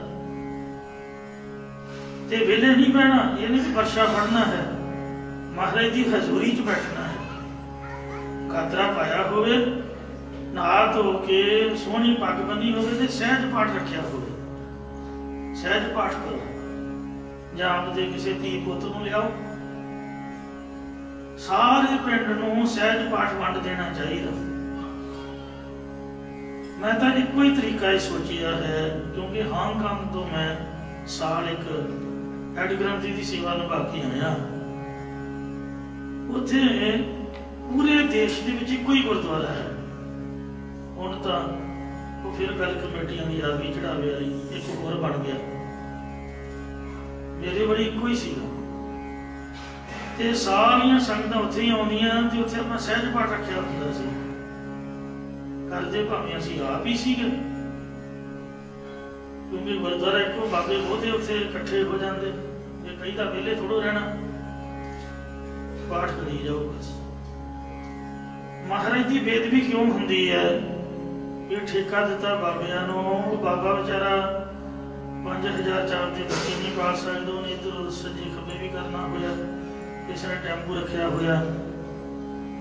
[SPEAKER 2] ਤੇ ਵੇਲੇ ਨਹੀਂ ਬਹਿਣਾ, ਇਹ ਨਹੀਂ ਵਰਸ਼ਾ ਪੜਨਾ ਹੈ, ਮਹਾਰਾਜ ਦੀ ਹਜ਼ੂਰੀ 'ਚ ਬੈਠਣਾ ਹੈ। ਕਾਤਰਾ ਪਾਇਆ ਹੋਵੇ, ਨਹਾ ਧੋ ਕੇ ਸੋਹਣੀ ਪੱਗ ਬੰਨੀ ਹੋਵੇ ਤੇ ਸਹਿਜ ਪਾਠ ਰੱਖਿਆ ਹੋਵੇ, ਸਹਿਜ ਪਾਠ ਕਰੋ। ਜਾਂ ਆਪਦੇ ਕਿਸੇ ਧੀ ਪੁੱਤ ਨੂੰ ਲਿਆਓ, ਸਾਰੇ ਪਿੰਡ ਨੂੰ ਸਹਿਜ ਪਾਠ ਵੰਡ ਦੇਣਾ ਚਾਹੀਦਾ। ਮੈਂ ਤਾਂ ਇੱਕੋ ਹੀ ਤਰੀਕਾ ਹੀ ਸੋਚਿਆ ਹੈ, ਕਿਉਂਕਿ ਹਾਂਗਕਾਂਗ ਤੋਂ ਮੈਂ ਸਾਲ ਇੱਕ ਹੈਡ ਗ੍ਰੰਥੀ ਦੀ ਸੇਵਾ ਨਿਭਾ ਕੇ ਆਇਆ। ਉੱਥੇ ਪੂਰੇ ਦੇਸ਼ ਦੇ ਵਿੱਚ ਇੱਕੋ ਹੀ ਗੁਰਦੁਆਰਾ ਹੈ। ਹੁਣ ਤਾਂ ਉਹ ਫਿਰ ਗੱਲ ਕਮੇਟੀਆਂ ਦੀ ਆ ਗਈ, ਚੜਾਵੇ ਵਾਲੀ ਇੱਕ ਹੋਰ ਬਣ ਗਿਆ। ਮੇਰੇ ਬੜੀ ਇੱਕੋ ਹੀ ਸੀਗਾ ਤੇ ਸਾਰੀਆਂ ਸੰਗਤਾਂ ਉੱਥੇ ਹੀ ਆਉਂਦੀਆਂ ਤੇ ਉੱਥੇ ਆਪਾਂ ਸਹਿਜ ਪਾਠ ਰੱਖਿਆ ਹੁੰਦਾ ਸੀ। ਕਰਦੇ ਭਾਵੇਂ ਅਸੀਂ ਆਪ ਹੀ ਸੀਗੇ, ਕਿਉਂਕਿ ਗੁਰਦੁਆਰਾ ਇੱਕੋ, ਬਾਬੇ ਬਹੁਤੇ ਉੱਥੇ ਇਕੱਠੇ ਹੋ ਜਾਂਦੇ। ਜੇ ਕਈ ਤਾਂ ਵਿਹਲੇ ਥੋੜ੍ਹਾ ਰਹਿਣਾ, ਪਾਠ ਕਰੀ ਜਾਓ ਬਸ। ਮਹਾਰਾਜ ਦੀ ਬੇਦਬੀ ਕਿਉਂ ਹੁੰਦੀ ਹੈ? ਇਹ ਠੇਕਾ ਦਿੱਤਾ ਬਾਬਿਆਂ ਨੂੰ, ਉਹ ਬਾਬਾ ਵਿਚਾਰਾ 5000 ਚਾਰ ਦੇ ਬੱਚੇ ਨਹੀਂ ਪਾਲ ਸਕਦੇ, ਉਹਨੇ ਇੱਧਰ ਸੱਜੇ ਖੱਬੇ ਵੀ ਕਰਨਾ ਹੋਇਆ। ਕਿਸੇ ਨੇ ਟੈਂਪੂ ਰੱਖਿਆ ਹੋਇਆ,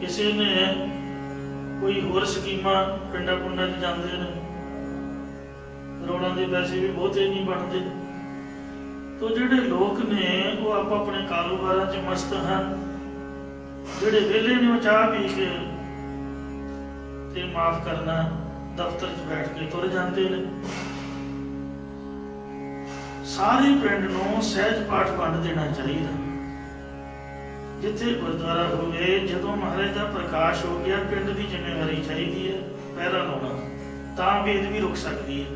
[SPEAKER 2] ਕਿਸੇ ਨੇ ਕੋਈ ਹੋਰ ਸਕੀਮਾਂ ਪਿੰਡਾਂ ਪੁੰਡਾਂ 'ਚ ਜਾਂਦੇ ਨੇ, ਕਰੋੜਾਂ ਦੇ ਪੈਸੇ ਵੀ ਬਹੁਤੇ ਨਹੀਂ ਬਣਦੇ। ਤੋ ਜਿਹੜੇ ਲੋਕ ਨੇ ਉਹ ਆਪੋ ਆਪਣੇ ਕਾਰੋਬਾਰਾਂ 'ਚ ਮਸਤ ਹਨ। ਜਿਹੜੇ ਵਿਹਲੇ ਨੇ ਉਹ ਚਾਹ ਪੀ ਕੇ ਤੇ ਮਾਫ ਕਰਨਾ ਦਫ਼ਤਰ 'ਚ ਬੈਠ ਕੇ ਤੁਰ ਜਾਂਦੇ ਨੇ। ਸਾਰੇ ਪਿੰਡ ਨੂੰ ਸਹਿਜ ਪਾਠ ਵੰਡ ਦੇਣਾ ਚਾਹੀਦਾ। ਜਿੱਥੇ ਗੁਰਦੁਆਰਾ ਹੋਵੇ, ਜਦੋਂ ਮਹਾਰਾਜ ਦਾ ਪ੍ਰਕਾਸ਼ ਹੋ ਗਿਆ, ਪਿੰਡ ਦੀ ਜ਼ਿੰਮੇਵਾਰੀ ਚਾਹੀਦੀ ਹੈ ਪਹਿਰਾ ਲਾਉਣਾ, ਤਾਂ ਬੇਦਬੀ ਰੁਕ ਸਕਦੀ ਹੈ।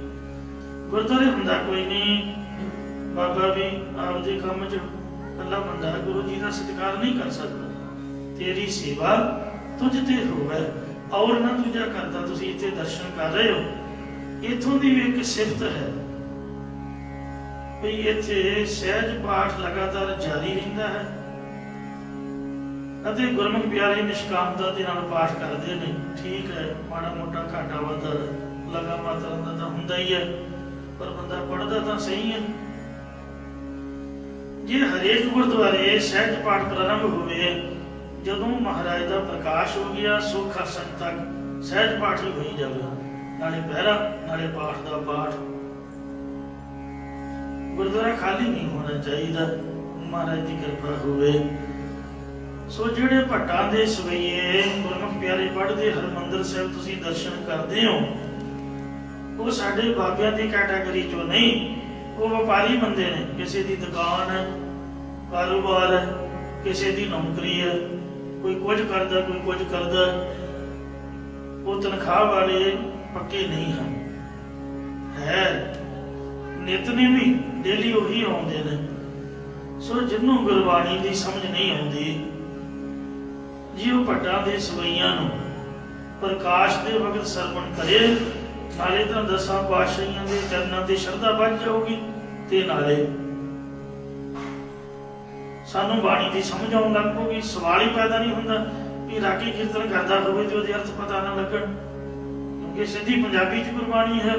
[SPEAKER 2] ਗੁਰਦੁਆਰੇ ਹੁੰਦਾ ਕੋਈ ਨਹੀਂ, ਬਾਬਾ ਵੀ ਆਪਦੇ ਕੰਮ 'ਚ ਇਕੱਲਾ ਬੰਦਾ, ਗੁਰੂ ਜੀ ਦਾ ਸਤਿਕਾਰ ਨਹੀਂ ਕਰ ਸਕਦਾ। ਤੇਰੀ ਸੇਵਾ ਤੁਝ ਤੇ ਹੋਵੇ ਔਰ ਨਾ ਦੂਜਾ ਕਰਦਾ। ਤੁਸੀਂ ਇੱਥੇ ਦਰਸ਼ਨ ਕਰ ਰਹੇ ਹੋ, ਇੱਥੋਂ ਦੀ ਵੀ ਇੱਕ ਸਿਫਤ ਹੈ ਵੀ ਇੱਥੇ ਸਹਿਜ ਪਾਠ ਲਗਾਤਾਰ ਜਾਰੀ ਰਹਿੰਦਾ ਹੈ ਅਤੇ ਗੁਰਮੁਖ ਪਿਆਰੇ ਨਿਸ਼ਕਾਮਤਾ ਦੇ ਨਾਲ ਪਾਠ ਕਰਦੇ ਨੇ। ਠੀਕ ਹੈ, ਮਾੜਾ ਮੋਟਾ ਘਾਟਾ ਵਾਧਾ ਲਗਾ ਮਾਤਰਾ ਦਾ ਤਾਂ ਹੁੰਦਾ ਹੀ ਹੈ, ਪਰ ਬੰਦਾ ਪੜ੍ਹਦਾ ਤਾਂ ਸਹੀ ਹੈ। ਜੇ ਹਰੇਕ ਗੁਰਦੁਆਰੇ ਸਹਿਜ ਪਾਠ ਪ੍ਰਾਰੰਭ ਹੋਵੇ, ਜਦੋਂ ਮਹਾਰਾਜ ਦਾ ਪ੍ਰਕਾਸ਼ ਹੋ ਗਿਆ, ਸੁੱਖ ਆਸਣ ਤੱਕ ਸਹਿਜ ਪਾਠ ਹੀ ਹੋਈ ਜਾਵੇ, ਨਾਲੇ ਪਹਿਰਾ ਨਾਲੇ ਪਾਠ ਦਾ ਪਾਠ। ਗੁਰਦੁਆਰਾ ਖਾਲੀ ਨਹੀਂ ਹੋਣਾ ਚਾਹੀਦਾ, ਮਹਾਰਾਜ ਦੀ ਕਿਰਪਾ ਹੋਵੇ। ਸੋ ਜਿਹੜੇ ਭੱਟਾਂ ਦੇ ਸਵਈਏ ਗੁਰਮੁਖ ਪਿਆਰੇ ਪੜ੍ਹਦੇ ਹਰਿਮੰਦਰ ਸਾਹਿਬ ਤੁਸੀਂ ਦਰਸ਼ਨ ਕਰਦੇ ਹੋ, ਉਹ ਸਾਡੇ ਬਾਬਿਆਂ ਦੀ ਕੈਟਾਗਰੀ ਚੋਂ ਨਹੀਂ। ਉਹ ਵਪਾਰੀ ਬੰਦੇ ਨੇ, ਕਿਸੇ ਦੀ ਦੁਕਾਨ ਹੈ, ਕਾਰੋਬਾਰ ਹੈ, ਕਿਸੇ ਦੀ ਨੌਕਰੀ ਹੈ, ਕੋਈ ਕੁਝ ਕਰਦਾ ਕੋਈ ਕੁਝ ਕਰਦਾ। ਉਹ ਤਨਖਾਹ ਵਾਲੇ ਪੱਕੇ ਨਹੀਂ ਹਨ। ਹੈ ਨਿਤਨੇਮੀ ਡੇਲੀ ਉਹੀ ਆਉਂਦੇ ਨੇ। ਸੋ ਜਿਹਨੂੰ ਗੁਰਬਾਣੀ ਦੀ ਸਮਝ ਨਹੀਂ ਆਉਂਦੀ, ਜੀ ਉਹ ਭੱਟਾਂ ਦੇ ਸਵਈਆਂ ਨੂੰ ਪ੍ਰਕਾਸ਼ ਦੇ ਵਕਤ ਸਰਵਣ ਕਰੇ, ਨਾਲੇ ਤਾਂ 10 ਪਾਤਸ਼ਾਹੀਆਂ ਦੇ ਚਰਨਾਂ ਤੇ ਸ਼ਰਧਾ ਵੱਧ ਜਾਊਗੀ ਤੇ ਨਾਲੇ ਸਾਨੂੰ ਬਾਣੀ ਦੀ ਸਮਝ ਆਉਣ ਲੱਗ ਪਊਗੀ। ਸਵਾਲ ਹੀ ਪੈਦਾ ਨਹੀਂ ਹੁੰਦਾ ਵੀ ਰਾਗੀ ਕੀਰਤਨ ਕਰਦਾ ਹੋਵੇ ਤੇ ਉਹਦੇ ਅਰਥ ਪਤਾ ਨਾ ਲੱਗਣ, ਕਿਉਂਕਿ ਸਿੱਧੀ ਪੰਜਾਬੀ 'ਚ ਗੁਰਬਾਣੀ ਹੈ।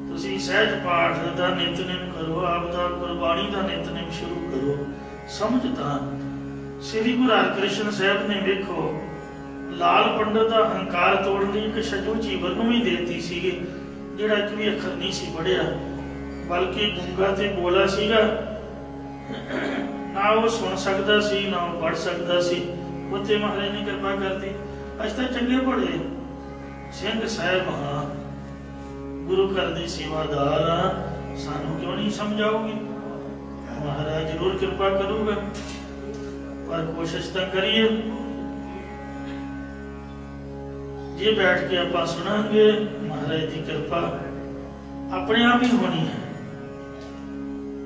[SPEAKER 2] ਤੁਸੀਂ ਸਹਿਜ ਪਾਠ ਦਾ ਨਿਤਨੇਮ ਕਰੋ, ਆਪ ਦਾ ਗੁਰਬਾਣੀ ਦਾ ਨਿਤਨੇਮ ਸ਼ੁਰੂ ਕਰੋ। ਸਮਝਦਾ ਸ੍ਰੀ ਗੁਰੂ ਹਰਿਕ੍ਰਿਸ਼ਨ ਸਾਹਿਬ ਨੇ ਵੇਖੋ, ਲਾਲ ਪੰਡਤ ਦਾ ਹੰਕਾਰ ਤੋੜਨ ਲਈ ਇੱਕ ਛੱਜੂ ਚੀਵਰ ਨੂੰ ਵੀ ਦੇਤੀ ਸੀਗੀ, ਜਿਹੜਾ ਇੱਕ ਵੀ ਅੱਖਰ ਨਹੀਂ ਸੀ ਪੜ੍ਹਿਆ, ਬਲਕਿ ਗੂੰਗਾ ਤੇ ਬੋਲਾ ਸੀਗਾ। ना वो सुन सकता सी ना वो पढ़ सकता सी। उत्ते महाराज ने कृपा करती। अज तो चंगे भले सिंह साहब हाँ, गुरु घर दे सेवादार हाँ, सानू क्यों नहीं समझाओगे? महाराज जरूर कृपा करूगा, पर कोशिश तो करिए। जे बैठ के आप सुनांगे महाराज की कृपा अपने आप ही होनी है।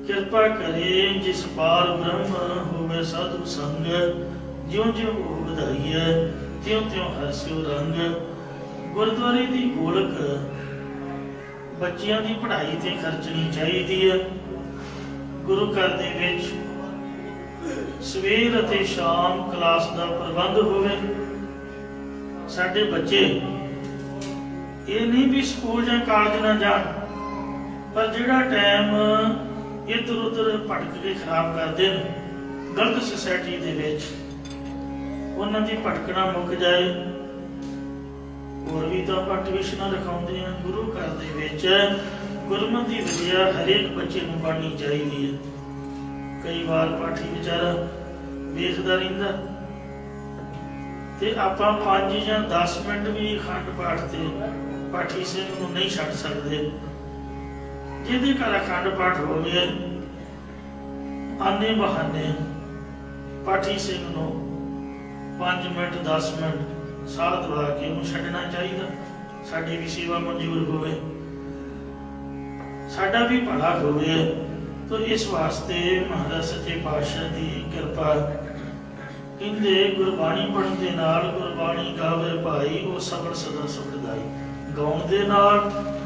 [SPEAKER 2] कृपा करे जिस पार ब्रह्म होवे साधु संग, ज्यों ज्यों वो बधाई है त्यों त्यों हरस्यो रंग। गुरुद्वारे की गोलक बच्चियां की पढ़ाई ते खर्चनी चाहिए है। गुरु घर दे विच सवेर अते शाम क्लास का प्रबंध होवे। साडे बच्चे ये नहीं भी स्कूल या कॉलेज ना जान, पर जिहड़ा टाइम इधर उधर भटक के खराब करते हैं गलत सोसाइटी दे विच, उन्हां दी भटकना मुक जाए। होर भी तो आप ट्यूशन रखाउंदे हैं। गुरु घर दे विच गुरमत की विद्या हरेक बच्चे नूं पढ़नी चाहिए है। कई बार पाठी बेचारा वेखदा रहिंदा ते आपां 5 या 10 मिनट भी अखंड पाठ ते पाठी सिंह नूं नहीं छड्ड सकदे। जिहदे घर अखंड पाठ होवे आने बहाने पाठी सिंह नूं 5 मिनट 10 मिनट साह दवा के उन्हें छड्डना चाहिए। साडी भी सेवा मंजूर होवे, साडा भी भला होवे। तो इस वास्ते महाराज सच्चे पातशाह की कृपा कहते गुरबाणी पढ़न दे नाल गुरबाणी गावे भाई वो सफल सदा सुखदाई। गाउण दे नाल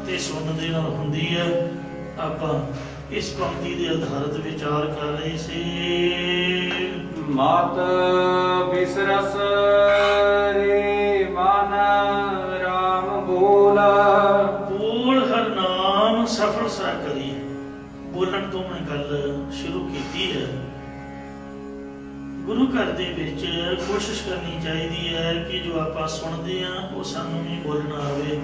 [SPEAKER 2] ते सुनन दे नाल हुंदी है। आपां इस पंक्ति दे आधारित विचार कर रहे से।
[SPEAKER 1] मात बिसरस रे मन राम बोला,
[SPEAKER 2] बोल हर नाम सफल सा करी। बोलन तो मैं गल शुरू की है। गुरु घर दे विच कोशिश करनी चाहिए है कि जो आप सुनते हैं वो सानू नहीं बोलना आवे।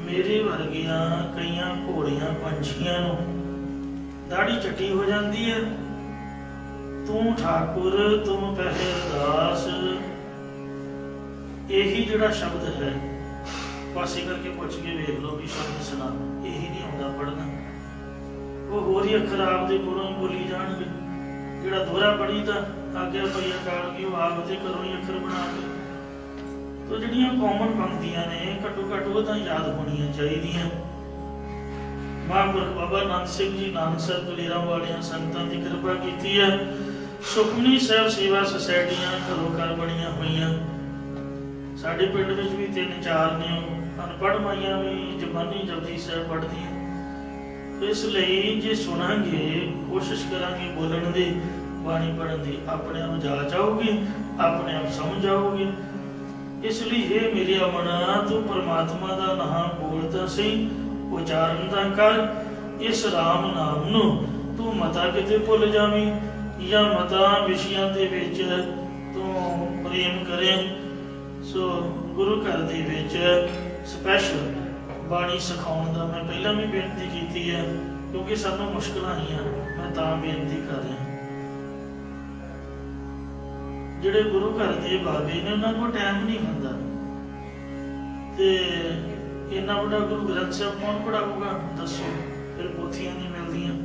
[SPEAKER 2] मेरे वर्गिया कई घोड़ियां पंछियां नूं दाढ़ी चट्टी हो जाती है। तू ठाकुर तुम पहले अरदास, यही जिहड़ा शब्द है पासे करके पुछ के वेख लो भी शब्द सुना, यही नहीं आउंदा पढ़ना। वो होर ही अखर आपदे कोलों ही बोली जाणगे। जिहड़ा दोहरा पढ़ी तां आग्या पई अकाल की वो आप दे घरों ही अखर बना के। तो जिहड़ियां कॉमन पंक्तियां ने घट्टो घट्ट वो तां याद होणियां चाहीदियां। महापुरख बाबा नानक सिंह जी नानकसर कलेरां वालियां संगतां दी कृपा कीती है। सुखमनी साहिब सेवा सोसाइटियां घरों घर बणीਆਂ होईयां। साडे पिंड विच भी 3-4 ने अनपढ़ माइयां भी जबानी जपजी साहिब पढ़दियां। इसलिए जे सुनांगे कोशिश करांगे बोलण दी बाणी पढ़न दी, अपने आप जाच आऊगी, अपने आप समझ आऊगी। इसलिए हे मेरे अमना तू परमात्मा दा नाम बोलदा सही, उचारण दा कर। इस राम नाम नूं तू मता किते भुल जावीं या मता विषयां दे विच तू प्रेम करे। सो गुरु घर दे विच स्पैशल बाणी सिखाउण दा मैं पहला भी बेनती की है, क्योंकि सानू मुश्किल आईयां। मैं तां बेनती कर रहा, जिहड़े गुरु घर दे बाबे ने उन्हां कोल टाइम नहीं हुंदा ते इन्ना बड़ा गुरु ग्रंथ साहिब कौन पढ़ाऊगा दसो? फिर पोथियां नहीं मिलदियां।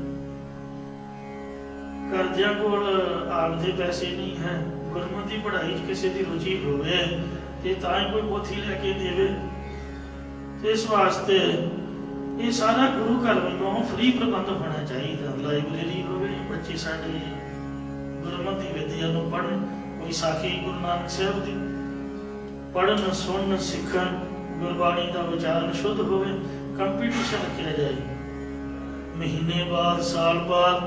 [SPEAKER 2] घरदियां कोल आपदे पैसे नहीं है, गुरमती पढ़ाई किसी की रुचि होवे ते तां ही कोई पोथी लैके देवे। इस वास्ते ये सारा गुरु घर वालों फ्री प्रबंध होना चाहिए। लाइब्रेरी होवे, बच्चे साडे गुरमत की विद्या नूं पढ़न। कोई साखी गुरु नानक साहिब दी पढ़न सुन सीखन, गुरबाणी का उचारण शुद्ध होवे। कंपीटिशन रखा जाए, महीने बाद साल बाद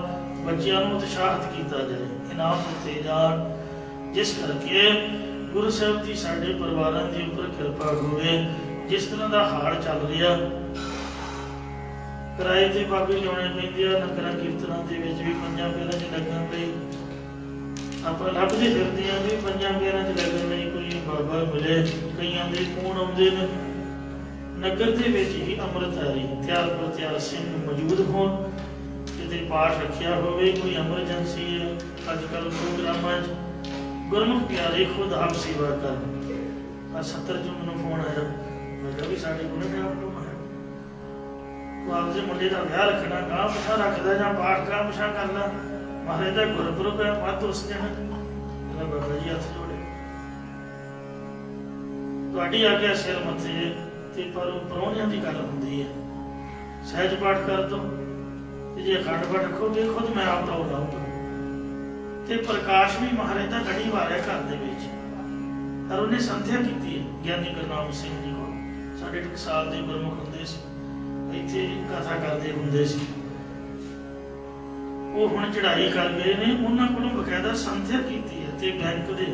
[SPEAKER 2] बच्चों को उत्साहित किया जाए, इनाम दिते जाण, जिस करके गुरु साहिब की साडे परिवारों के उपर कृपा होवे। जिस तरह का हाल चल रहा, किराए ते बाबे लियाने पैंदे आ। नगरां कीर्तनां दे विच भी 5 पैरां 'च लगण लई आपां लभदे फिरदे आ भी 5 पैरां 'च लगण लई कोई बाबा मिले। कईयां दे फोन आउंदे ने। नगर दे विच ही अमृतधारी त्यार प्रत्यार सिंह मौजूद होण ते किते पाठ रखिया होवे, कोई एमरजेंसी है अजकल प्रोग्रामां गुरमुख प्यारे खुद आप सेवा कर। आ 70 जो मैनूं फोन आया, मैं कहा भी साडे कोल नहीं आप लोग है तो आपदे मुंडे दा विआह रखना, गांह पिछां रखदा जां पाठ गांह पिछां करना, महाराज दा गुरपुरब है वध उस दिन। मेरा बाबा जी हथ जोड़े, तुहाडी आग्या सिर मत्थे ते पर परौणियां दी गल हुंदी है, सहज पाठ कर दो ते जे अखंड पाठ रखोगे खुद मैं आप ढोल लाऊंगा। ते प्रकाश भी महाराज दा गढ़ी वारिया घर दे विच, और उन्हें संध्या की है ज्ञानी गुरनाम सिंह जी को, साढ़े साल के गुरमुख हुंदे सी, इत्थे कथा करते हुंदे सी। वो हुण चढ़ाई कर गए ने, उन्हां कोलों बकायदा संध्या की है ते बैंक दे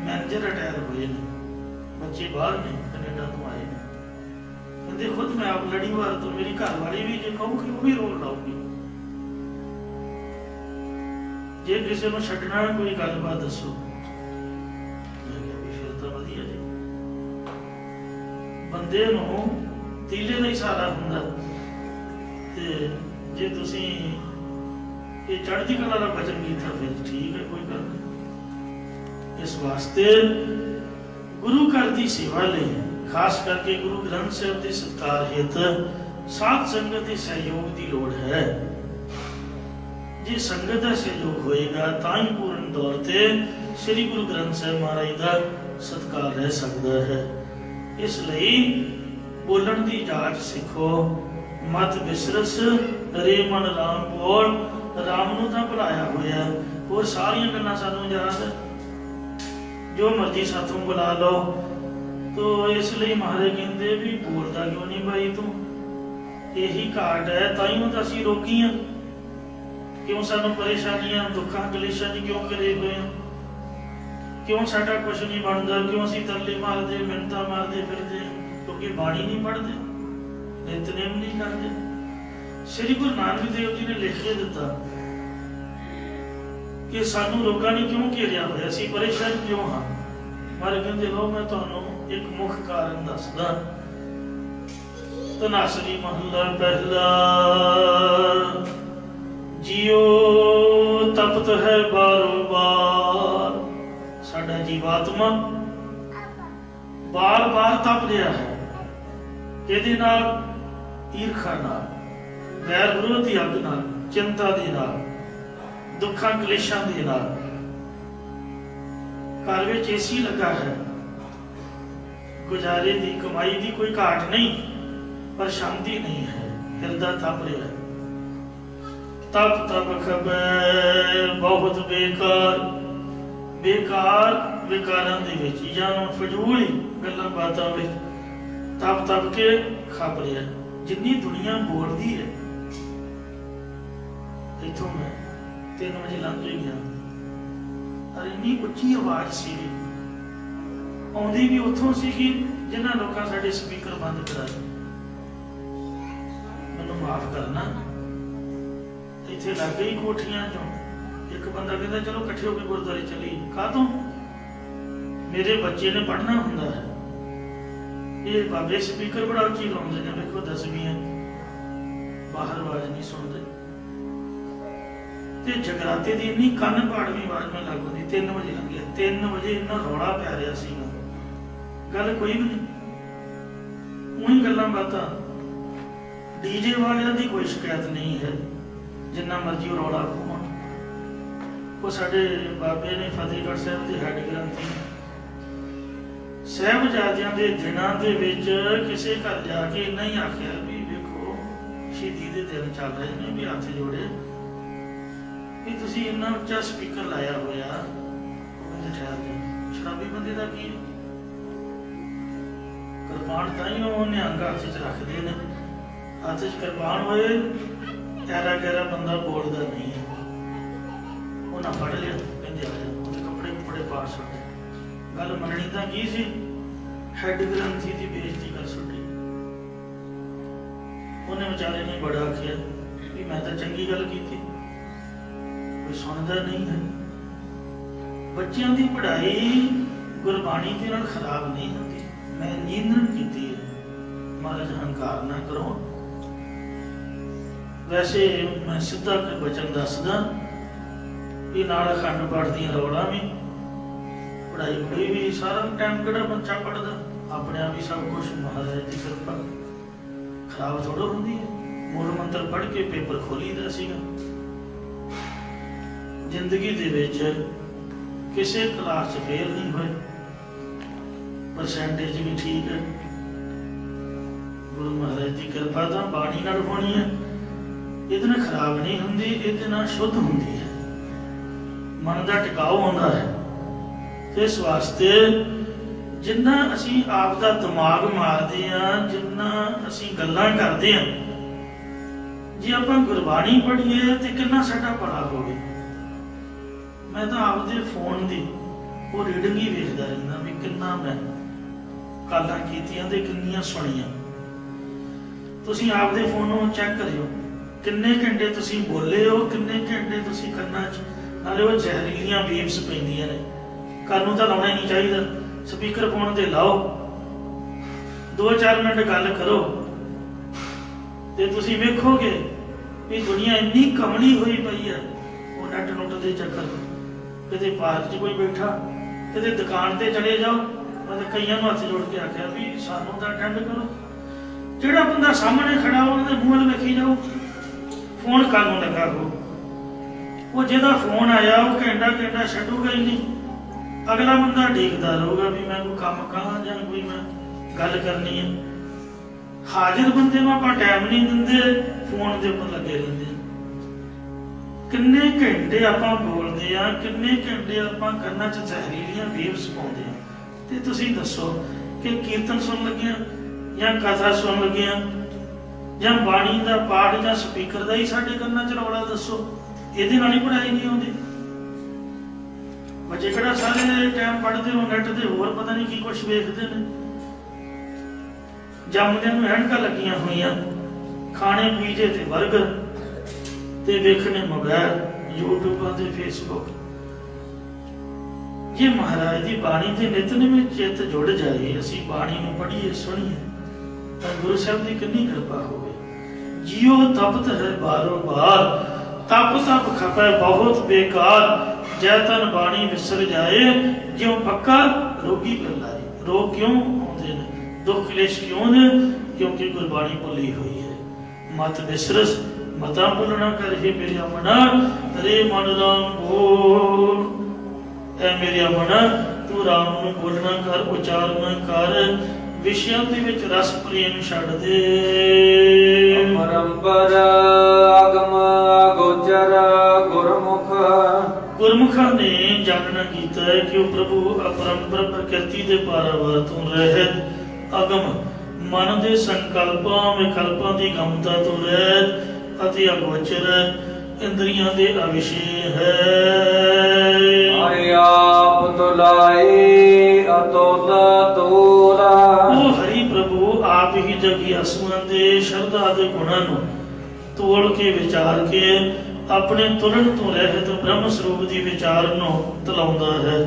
[SPEAKER 2] मैनेजर रिटायर होए ने, बच्चे बाहर ने कनेडा तो आए ने, कहते खुद मैं आप लड़ीवार तो मेरी घर वाली भी जे कहूगी वो भी रोल लाऊगी, जे किसी को छड्डना कोई गलबात दसो। बंदे नूं तीले का ही सहारा हुंदा, ते जे तुसीं ये चढ़दी कला का वचन कीता फिर ठीक है, कोई गल नहीं। इस वास्ते गुरु घर की सेवा लई खास करके गुरु ग्रंथ साहिब के सत्कार हित साध संगत के सहयोग की लोड़ है। जे संगत का सहयोग होएगा तां ही पूर्ण तौर ते श्री गुरु ग्रंथ साहिब महाराज का सत्कार रह सकता है। इसलिए बोलन की जाच सीखो, मत बिसरस रे मन राम बोल, राम नूं तां भुलाया होया, और सारियां गल्लां सानूं याद है, जो मर्जी साथों बुला लो। तो इसलिए महाराज कहते भी बोलता क्यों नहीं भाई तू, यही घाट है, ताइयों तो असीं रोगी हां, क्यों सानूं परेशानियां दुखां कलेशां च क्यों करे हुए हैं, क्यों साडा कुछ नहीं बनता, क्यों असीं तरले मारते मिन्नतां मारते फिरते, क्योंकि बाणी नहीं पढ़ते, नितनेम नहीं करते। श्री गुरु नानक देव जी ने लिख के दिता कि सानू रोगां ने क्यों घेरिया होया, असीं परेशान क्यों हाँ। मारे कहते लो मैं तुहानूं एक मुख कारण दसदा। तनासरी महला पहला, जियो तपत है बारो बार, साडा जीवात्मा बार बार तप रहा है, किहदे नाल? ईरखा नाल, वैर विरोधी अग नाल, चिंता दे नाल, दुखां कलेशां दे नाल। घर विच एसी लगा है, गुजारे दी कमाई दी कोई घाट नहीं, पर शांति नहीं है, हृदय तप रहा है। तप तप खबै बहुत बेकार, बेकार विकारां दे विच जां फजूल गल्लां बातां विच तप तप के खप रहा। जिन्नी दुनिया बोलती है, इथों मैं 3 बजे लंघ गया, और इन्नी उच्ची आवाज सी, आउंदी भी उथों सी जिन्हां लोकां साडे स्पीकर बंद कराए। मैनूं माफ करना, इत्थे लग गई कोठियां चों एक बंदा कहता चलो इकट्ठे होकर गुरुद्वारे चली, काहतों? मेरे बच्चे ने पढ़ना हुंदा है, ये बाबे स्पीकर बड़ा उच्ची लाउंदे ने, देखो 10वीं बाहर आवाज नहीं सुनते, ते जगराते दी इन्नी कन्न पाड़वी आवाज में लग होंदी। 3 बजे लग गया, 3 बजे इन्ना रौला पै रहा सीगा, गल कोई भी नहीं, उही गल्लां बातां। डीजे वालियां दी कोई शिकायत नहीं है, जिन्ना मर्जी रौला पाउण। वो साडे बाबे ने फतेहगढ़ साहिब के हैड ग्रंथी साहिबजादियां दे दिनां दे विच किसे घर जाके इन्ना ही आखिया भी वेखो शहीदी दे दिन चल रहे ने, भी हथ जोड़े भी तुसीं इन्ना उच्चा स्पीकर लाया होया, शराबी बंदे दा की कृपान ताइयों निहंग हथ च रखते हैं, हथ च कृपान होए गहरा गहरा बंदा बोलता नहीं है, उन्हें पढ़ लिया, कहते आ जा कपड़े कुपड़े पाड़ सुटे। गल मननी तो की सी, हैड ग्रंथी की बेइज्जती कर सुटी। उन्हें बेचारे ने बड़ा आखिया भी मैं तो चंगी गल की, कोई सुनता नहीं है। बच्चों की पढ़ाई गुरबाणी के नाल खराब नहीं होती, मैं निंदन की है, महाराज अहंकार ना करो। वैसे मैं सीधा वचन दसदा भी नाल अखंड पाठ दी रौला भी पढ़ाई कोई भी सारा टाइम किहड़ा बच्चा पढ़दा अपने आप ही सब कुछ महाराज की कृपा खराब थोड़ा होंदी है। मूल मंत्र पढ़ के पेपर खोलीदा सीगा। जिंदगी दे विच किसी क्लास च फेल नहीं होए, परसेंटेज भी ठीक है। गुरु महाराज की कृपा तो बाणी नाल होनी है, ये खराब नहीं होंदी, ये शुद्ध होंदी है, मन का टिकाऊ होता है। तो इस वास्ते जिन्ना असी आप दा दिमाग मारते हैं, जिन्ना असी गल्लां करते हैं, जे आप गुरबाणी पढ़ीए तो कितना साडा भला होवे। मैं तो आपदे फोन दी वो रीडिंग ही वेखदा रहिंदा भी कितना मैं कालां कीतियां ते किन्नियां सुणीआं। तुसीं आपदे फोनों चैक करियो किन्ने घंटे तुसीं बोले हो, किन्ने घंटे तुसीं कन्नां च, नाले वो जहरीलियां वेव्स पैंदियां ने। कंन नूं तां लाउणा ही नहीं चाहिदा, स्पीकर फोन ते लाओ, 2-4 मिनट गल करो ते तुसीं वेखोगे भी दुनिया इन्नी कमली हुई पई है। वो नैट नुट दे चक्कर, किते पार्क च कोई बैठा, किते दुकान ते चले जाओ, मैं कईयां नूं हत्थ जोड़ के आख्या भी सानूं तां अटेंड करो। जिहड़ा बंदा सामने खड़ा हो उहदे मूंह वल वेखी जाओ, फोन कानूं लगा हो। वो जिहदा फोन आया वो घंटा छड्डूगा ही नहीं, अगला बंदा देखता रहूगा भी मैं कोई काम कहां जां कोई मैं गल करनी है। हाजिर बंदे नूं आपां टाइम नहीं दिंदे, फोन दे उपर लगे रहिंदे। किन्ने घंटे आपां बोलदे आ, किन्ने घंटे आपां कन्नां च जहरीलियां वेव्स पाउंदे आ। ते तुसीं दसो कि कीर्तन सुन लगे जां कथा सुन लगे जां बाणी का पाठ जां स्पीकर का ही साडे कन्नां च रौला, दसो इहदे नाल ही पढ़ाई नहीं आउंदी। बच्चे किहड़ा सारे टाइम पढ़ते हो, नैट ते होर पता नहीं की कुछ वेखदे ने। जमदे नूं ऐनकां लगियां होईयां, खाने पीजे ते बर्गर ते वेखने मोबाइल, यूट्यूबां ते फेसबुक। जे महाराज की बाणी के नितनेम में चित्त जुड़ जाए, असीं बाणी नूं पढ़ीए सुणीए तां गुरु साहिब की कितनी कृपा होवे। जियो तपत है बारो बार, तप तप खपे बहुत बेकार, जै तन बाणी विसर जाए, ज्यों पक्का रोगी कर लाए। रोग क्यों आउंदे ने, दुख क्लेश क्यों ने, क्योंकि गुरबाणी भुली हुई है। मत बिसरस मता भुलना कर, हे मेरे मना रे मन राम बोल। ऐ मेरे मना तू राम नूं बोलना कर, उचारना कर, विषयां दे विच रस प्रेम छड्ड दे।
[SPEAKER 1] परंपर आगम गोचर गुरमुख,
[SPEAKER 2] गुरमुखा ने जानना कीता है कि वह प्रभु अपरंपर प्रकृति के पारावार तो रहत, अगम मन के संकल्पां विकल्पां की गमता तो रहत, अति अगोचर इंद्रियां दे अविषय है।
[SPEAKER 1] आप तुलाए अतोला तोला,
[SPEAKER 2] वो हरि प्रभु आप ही जगियासुआं दे शरधा दे गुणां नूं तोड़ के विचार के अपने तुरन तो रहत ब्रह्म स्वरूप की विचार नूं तलाउंदा है।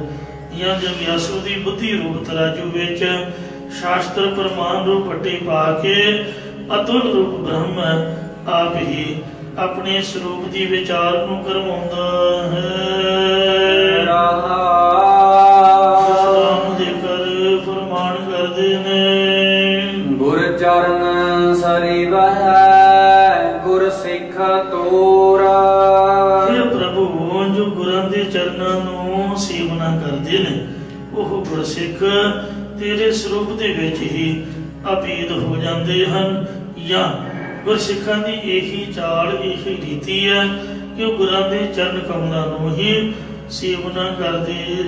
[SPEAKER 2] या जगियासु की बुद्धि रूप तराजू विच शास्त्र प्रमाण रूप पट्टी पा के अतुल रूप ब्रह्म आप ही अपने स्वरूप की विचार नूं करवाउंदा है। राम दे कर फरमान करदे ने,
[SPEAKER 1] गुर चरण सरी बह गुर सिख तोरा।
[SPEAKER 2] हे प्रभु जो गुरां दे चरणां नूं सेवना करदे ने, ओह गुरसिख तेरे स्वरूप दे विच ही अभेद हो जाते हैं। या गुरसिखां दी यही चाल यही रीति है कि वह गुरां दे चरण कमलां नूं ही सेवना करते हैं।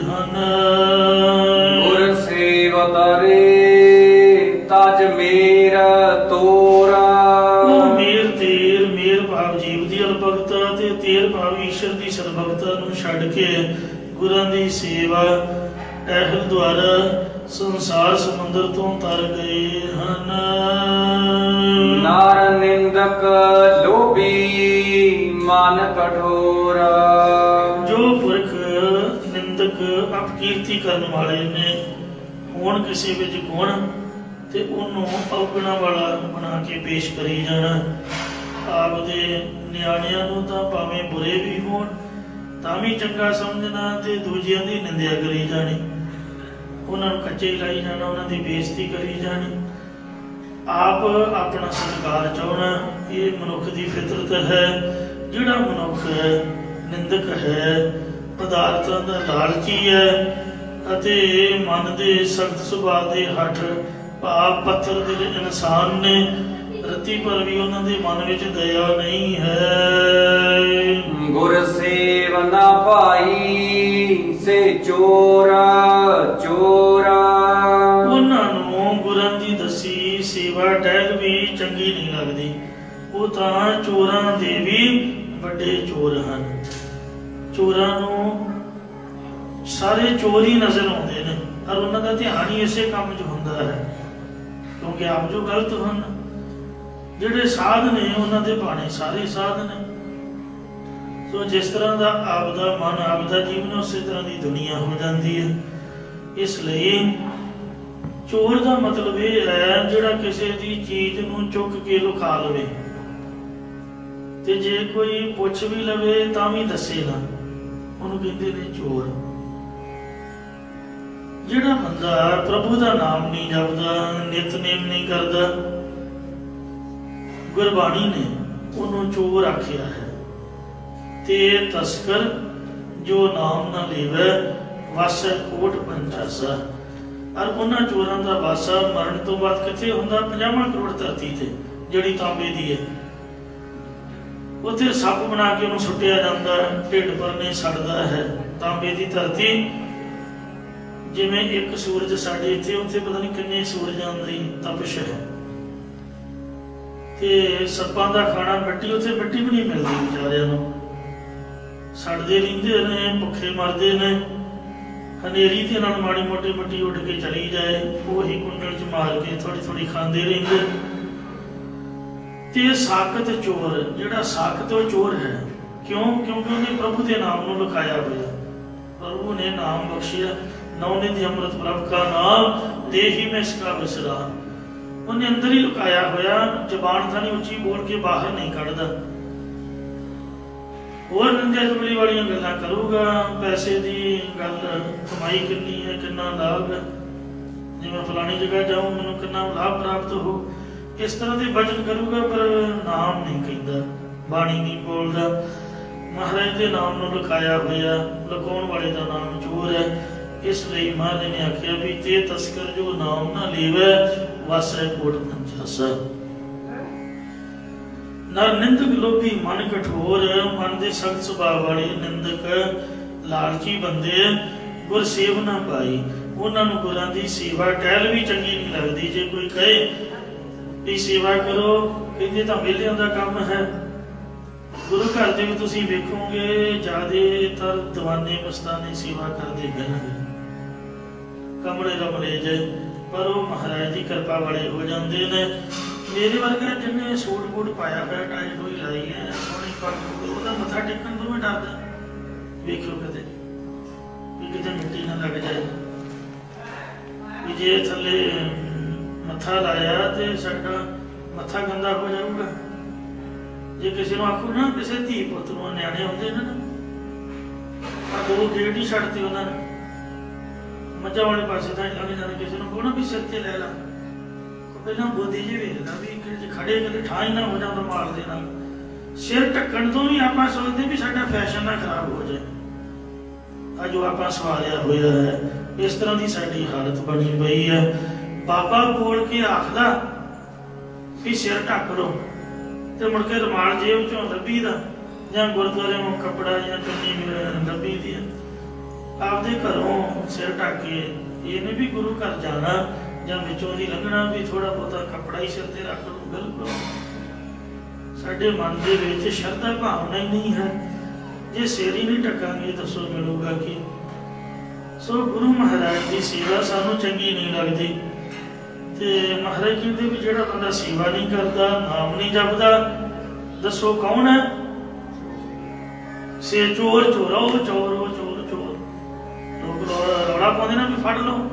[SPEAKER 1] गुर सेवत रे तज मेरा तोरा।
[SPEAKER 2] मेर तेर मेर भाव जीव की अलभगता ते तेर भाव ईश्वर की सरभगता नूं छड्ड के गुरां दी सेवा टहल द्वारा संसार समुद्र तो तर गए हैं।
[SPEAKER 1] नार निंदक लोभी मन कठोरा।
[SPEAKER 2] जो पुरख निंदक अपकीर्ति करने वाले ने होण किसी विच गुण ते उन्होंने अवगुणा वाला बना के पेश करी जाना। ਆਪਦੇ ਨਿਆਣਿਆਂ ਨੂੰ ਤਾਂ ਭਾਵੇਂ ਬੁਰੇ ਵੀ ਹੋਣ ਤਾਂ ਵੀ ਚੰਗਾ ਸਮਝਣਾ ਤੇ ਦੂਜਿਆਂ ਦੀ ਨਿੰਦਿਆ ਕਰੀ ਜਾਣੀ, ਉਹਨਾਂ ਨੂੰ ਕੱਚੇ ਲਾਈ ਜਾਣਾ, ਉਹਨਾਂ ਦੀ ਬੇਇੱਜ਼ਤੀ ਕਰੀ ਜਾਣੀ, ਆਪ ਆਪਣਾ ਸਤਿਕਾਰ ਚਾਹੁਣਾ। ਇਹ ਮਨੁੱਖ ਦੀ ਫਿਤਰਤ ਹੈ। ਜਿਹੜਾ ਮਨੁੱਖ ਨਿੰਦਕ ਹੈ, ਪਦਾਰਥਾਂ ਦਾ ਲਾਲਚੀ ਹੈ ਅਤੇ ਮਨ ਦੇ ਸਖਤ ਸੁਭਾਅ ਦੇ ਹੱਠ ਭਾਵ ਪੱਥਰ ਦੇ ਇਨਸਾਨ ਨੇ, ਰਤੀ ਪਰ ਵੀ ਉਹਨਾਂ ਦੇ ਮਨ ਵਿੱਚ ਦਇਆ ਨਹੀਂ ਹੈ।
[SPEAKER 1] ਗੁਰ ਸੇਵ ਨਾ ਭਾਈ ਸੇ ਚੋਰਾ ਚੋਰਾ,
[SPEAKER 2] ਉਹਨਾਂ ਨੂੰ ਗੁਰਾਂ ਦੀ ਦੱਸੀ ਸੇਵਾ ਟਹਿਲ ਵੀ ਚੰਗੀ ਨਹੀਂ ਲੱਗਦੀ। ਉਹ ਤਾਂ ਚੋਰਾਂ ਦੇ ਵੀ ਵੱਡੇ ਚੋਰ ਹਨ। ਚੋਰਾਂ ਨੂੰ ਸਾਰੇ ਚੋਰ ਹੀ ਨਜ਼ਰ ਆਉਂਦੇ ਨੇ ਔਰ ਉਹਨਾਂ ਦਾ ਧਿਆਨ ਹੀ ਇਸੇ ਕੰਮ 'ਚ ਹੁੰਦਾ ਹੈ, ਕਿਉਂਕਿ ਆਪ ਜੋ ਗਲਤ ਹਨ। ਜਿਹੜੇ ਸਾਧ ਨੇ ਉਹਨਾਂ ਦੇ ਬਾਣੇ ਸਾਰੇ ਸਾਧ ਨੇ। ਸੋ ਜਿਸ ਤਰ੍ਹਾਂ ਦਾ ਆਪਦਾ ਮਨ ਆਪਦਾ ਜੀਵਨ, ਉਸੇ ਤਰ੍ਹਾਂ ਦੀ ਦੁਨੀਆ ਹੋ ਜਾਂਦੀ ਹੈ। ਇਸ ਲਈ ਚੋਰ ਦਾ ਮਤਲਬ ਇਹ ਹੈ ਜਿਹੜਾ ਕਿਸੇ ਦੀ ਚੀਜ਼ ਨੂੰ ਚੁੱਕ ਕੇ ਲੁਕਾ ਲਵੇ ਤੇ ਜੇ ਕੋਈ ਪੁੱਛ ਵੀ ਲਵੇ ਤਾਂ ਵੀ ਦੱਸੇ ਨਾ, ਉਹਨੂੰ ਕਹਿੰਦੇ ਨੇ ਚੋਰ। ਜਿਹੜਾ ਬੰਦਾ ਪ੍ਰਭੂ ਦਾ ਨਾਮ ਨਹੀਂ ਜਪਦਾ, ਨਿਤਨੇਮ ਨਹੀਂ ਕਰਦਾ, ਗੁਰਬਾਣੀ ਨੇ ਉਹਨੂੰ ਚੋਰ ਆਖਿਆ ਹੈ। ਤੇ ਤਸਕਰ ਜੋ ਨਾਮ ਨਾ ਲੇਵੈ ਵਾਸੈ ਕੋਟ ਪੰਚਾਸਾ। ਔਰ ਉਹਨਾਂ ਚੋਰਾਂ ਦਾ ਵਾਸਾ ਮਰਨ ਤੋਂ ਬਾਅਦ ਕਿੱਥੇ ਹੁੰਦਾ? 50 ਕਰੋੜ ਧਰਤੀ ਤੇ ਜਿਹੜੀ ਤਾਂਬੇ ਦੀ ਹੈ। ਉੱਥੇ ਸੱਪ ਬਣਾ ਕੇ ਉਹਨੂੰ ਸੁੱਟਿਆ ਜਾਂਦਾ, ਢਿੱਡ ਭਰਨੇ ਸੜਦਾ ਹੈ। ਤਾਂਬੇ ਦੀ ਧਰਤੀ ਜਿਵੇਂ ਇੱਕ ਸੂਰਜ ਸਾਡੇ ਇੱਥੇ, ਉੱਥੇ ਪਤਾ ਨਹੀਂ ਕਿੰਨੇ ਸੂਰਜਾਂ ਦੀ ਤਪਸ਼ ਹੈ। ਤੇ ਸੱਪਾਂ ਦਾ ਖਾਣਾ ਮਿੱਟੀ, ਉੱਥੇ ਮਿੱਟੀ ਵੀ ਨਹੀਂ ਮਿਲਦੀ ਵਿਚਾਰਿਆਂ ਨੂੰ, ਸੜਦੇ ਰਹਿੰਦੇ ਨੇ, ਭੁੱਖੇ ਮਰਦੇ ਨੇ। ਹਨੇਰੀ ਤੇ ਨਾਲ ਮਾੜੀ ਮੋਟੀ ਮਿੱਟੀ ਉੱਡ ਕੇ ਚਲੀ ਜਾਏ, ਉਹੀ ਕੁੰਡਲ 'ਚ ਮਾਰ ਕੇ ਥੋੜੀ ਥੋੜੀ ਖਾਂਦੇ ਰਹਿੰਦੇ। ਤੇ ਸਾਖਤ ਚੋਰ, ਜਿਹੜਾ ਸਾਖਤ ਉਹ ਚੋਰ ਹੈ। ਕਿਉਂ? ਕਿਉਂਕਿ ਉਹਨੇ ਪ੍ਰਭੂ ਦੇ ਨਾਮ ਨੂੰ ਲੁਕਾਇਆ ਹੋਇਆ। ਪ੍ਰਭੂ ਨੇ ਨਾਮ ਬਖਸ਼ਿਆ, ਨੌਨਿਧਿ ਅੰਮ੍ਰਿਤ ਪ੍ਰਭ ਕਾ ਨਾਮ ਦੇਹੀ ਮੈਂ ਇਸਕਾ ਵਿਸਰਾਮ। ਉਹਨੇ ਅੰਦਰ ਹੀ ਲੁਕਾਇਆ ਹੋਇਆ, ਜ਼ਬਾਨ ਤਾਂ ਨਹੀਂ ਉੱਚੀ ਬੋਲ ਕੇ ਬਾਹਰ ਨਹੀਂ ਕੱਢਦਾ। ਹੋਰ ਨਿੰਦਿਆ ਚੁਗਲੀ ਵਾਲੀਆਂ ਗੱਲਾਂ ਕਰੂਗਾ, ਪੈਸੇ ਦੀ ਗੱਲ, ਕਮਾਈ ਕਿੰਨੀ ਹੈ, ਕਿੰਨਾ ਲਾਭ ਹੈ, ਜਿਵੇਂ ਫਲਾਣੀ ਜਗ੍ਹਾ ਜਾਊਂ ਮੈਨੂੰ ਕਿੰਨਾ ਲਾਭ ਪ੍ਰਾਪਤ ਹੋ, ਇਸ ਤਰ੍ਹਾਂ ਦੇ ਵਚਨ ਕਰੂਗਾ, ਪਰ ਨਾਮ ਨਹੀਂ ਕਹਿੰਦਾ, ਬਾਣੀ ਨਹੀਂ ਬੋਲਦਾ। ਮਹਾਰਾਜ ਦੇ ਨਾਮ ਨੂੰ ਲੁਕਾਇਆ ਹੋਇਆ, ਲੁਕਾਉਣ ਵਾਲੇ ਦਾ ਨਾਮ ਚੋਰ ਹੈ। ਇਸ ਲਈ ਮਹਾਰਾਜ ਨੇ ਆਖਿਆ ਵੀ ਤੇ ਤਸਕਰ ਜੋ ਨਾਮ ਨਾ ਲੇਵੈ ਵਾਸੈ ਕੋਟ ਪੰਚਾਸਾ। ਨਰ ਨਿੰਦਕ ਲੋਭੀ ਮਨ ਕਠੋਰ, ਮਨ ਦੇ ਸਖਤ ਸੁਭਾਅ ਵਾਲੇ ਨਿੰਦਕ ਲਾਲਚੀ ਬੰਦੇ ਗੁਰ ਸੇਵ ਨਾ ਪਾਈ। ਉਹਨਾਂ ਨੂੰ ਗੁਰਾਂ ਦੀ ਸੇਵਾ ਟਹਿਲ ਵੀ ਚੰਗੀ ਨਹੀਂ ਲੱਗਦੀ। ਜੇ ਕੋਈ ਕਹੇ ਵੀ ਸੇਵਾ ਕਰੋ, ਕਹਿੰਦੇ ਤਾਂ ਵਿਹਲਿਆਂ ਦਾ ਕੰਮ ਹੈ। ਗੁਰੂ ਘਰ ਦੇ ਵੀ ਤੁਸੀਂ ਵੇਖੋਗੇ ਜ਼ਿਆਦਾਤਰ ਦੀਵਾਨੇ ਮਸਤਾਨੇ ਸੇਵਾ ਕਰਦੇ ਮਿਲਣਗੇ, ਕਮਲੇ ਰਮਲੇ ਜੇ, ਪਰ ਉਹ ਮਹਾਰਾਜ ਦੀ ਕਿਰਪਾ ਵਾਲੇ ਹੋ ਜਾਂਦੇ ਨੇ। ਮੇਰੇ ਵਰਗਾ ਜਿਹਨੇ ਸੂਟ ਬੂਟ ਪਾਇਆ ਹੋਇਆ, ਟਾਈ ਟੋਈ ਲਾਈ ਹੈ, ਸੋਹਣੀ ਪੱਗ, ਉਹਦਾ ਮੱਥਾ ਟੇਕਣ ਤੋਂ ਵੀ ਡਰਦਾ। ਵੇਖਿਓ ਕਦੇ ਵੀ ਕਿਤੇ ਮਿੱਟੀ ਨਾ ਲੱਗ ਜਾਏ, ਵੀ ਜੇ ਥੱਲੇ ਮੱਥਾ ਲਾਇਆ ਤੇ ਸਾਡਾ ਮੱਥਾ ਗੰਦਾ ਹੋ ਜਾਊਗਾ। ਜੇ ਕਿਸੇ ਨੂੰ ਆਖੋ ਨਾ, ਕਿਸੇ ਧੀ ਪੁੱਤ ਨੂੰ, ਨਿਆਣੇ ਹੁੰਦੇ ਨੇ ਨਾ, ਆ 2 ਗੇਟ ਹੀ ਛੱਡਤੇ ਉਹਨਾਂ ਨੇ, ਮੱਝਾਂ ਵਾਲੇ ਪਾਸੇ ਤਾਂ ਲੱਗ ਜਾਂਦੇ। ਕਿਸੇ ਨੂੰ ਕਹੋ ਨਾ ਵੀ ਸਿਰ ਤੇ ਲੈ ਲਾ, ਪਹਿਲਾਂ ਬੋਦੀ ਜੀ ਵੇਖਦਾ ਵੀ ਖੜੇ ਕਦੇ ਠਾਂ ਹੀ ਨਾ ਹੋ ਜਾਂਦਾ ਮਾਲ ਦੇ ਨਾਲ। ਸਿਰ ਢੱਕਣ ਤੋਂ ਵੀ ਆਪਾਂ ਸੋਚਦੇ ਵੀ ਸਾਡਾ ਫੈਸ਼ਨ ਨਾ ਖਰਾਬ ਹੋ ਜਾਏ, ਆ ਜੋ ਆਪਾਂ ਸਵਾਰਿਆ ਹੋਇਆ ਹੈ। ਇਸ ਤਰ੍ਹਾਂ ਦੀ ਸਾਡੀ ਹਾਲਤ ਬਣੀ ਪਈ ਹੈ। ਬਾਬਾ ਬੋਲ ਕੇ ਆਖਦਾ ਵੀ ਸਿਰ ਢੱਕ ਲਓ, ਤੇ ਮੁੜ ਕੇ ਰੁਮਾਲ ਜੇਬ ਚੋਂ ਲੱਭੀ ਦਾ, ਜਾਂ ਗੁਰਦੁਆਰੇ ਨੂੰ ਕੱਪੜਾ ਜਾਂ ਚੁੰਨੀ ਲੱਭੀ ਦੀ, ਆਪਦੇ ਘਰੋਂ ਸਿਰ ਢੱਕ ਕੇ। ਇਹ ਨਹੀਂ ਵੀ ਗੁਰੂ ਘਰ ਜਾਣਾ ਜਾਂ ਵਿੱਚੋਂ ਦੀ ਲੰਘਣਾ ਵੀ ਥੋੜਾ ਬਹੁਤਾ ਕੱਪੜਾ ਹੀ ਸਿਰ ਤੇ ਰੱਖ ਲਓ। ਬਿਲਕੁਲ ਸਾਡੇ ਮਨ ਦੇ ਵਿੱਚ ਸ਼ਰਧਾ ਭਾਵਨਾ ਹੀ ਨਹੀਂ ਹੈ। ਜੇ ਸਿਰ ਹੀ ਨਹੀਂ ਢੱਕਾਂਗੇ ਦੱਸੋ ਮਿਲੂਗਾ ਕੀ? ਸੋ ਗੁਰੂ ਮਹਾਰਾਜ ਦੀ ਸੇਵਾ ਸਾਨੂੰ ਚੰਗੀ ਨਹੀਂ ਲੱਗਦੀ। ਤੇ ਮਹਾਰਾਜ ਕਹਿੰਦੇ ਵੀ ਜਿਹੜਾ ਬੰਦਾ ਸੇਵਾ ਨਹੀਂ ਕਰਦਾ, ਨਾਮ ਨਹੀਂ ਜਪਦਾ, ਦੱਸੋ ਕੌਣ ਹੈ? ਸੇ ਚੋਰ ਚੋਰਾ, ਉਹ ਚੋਰ, ਉਹ ਚੋਰ ਚੋਰ। ਲੋਕ ਰੌਲਾ ਪਾਉਂਦੇ ਨਾ ਵੀ ਫੜ ਲਓ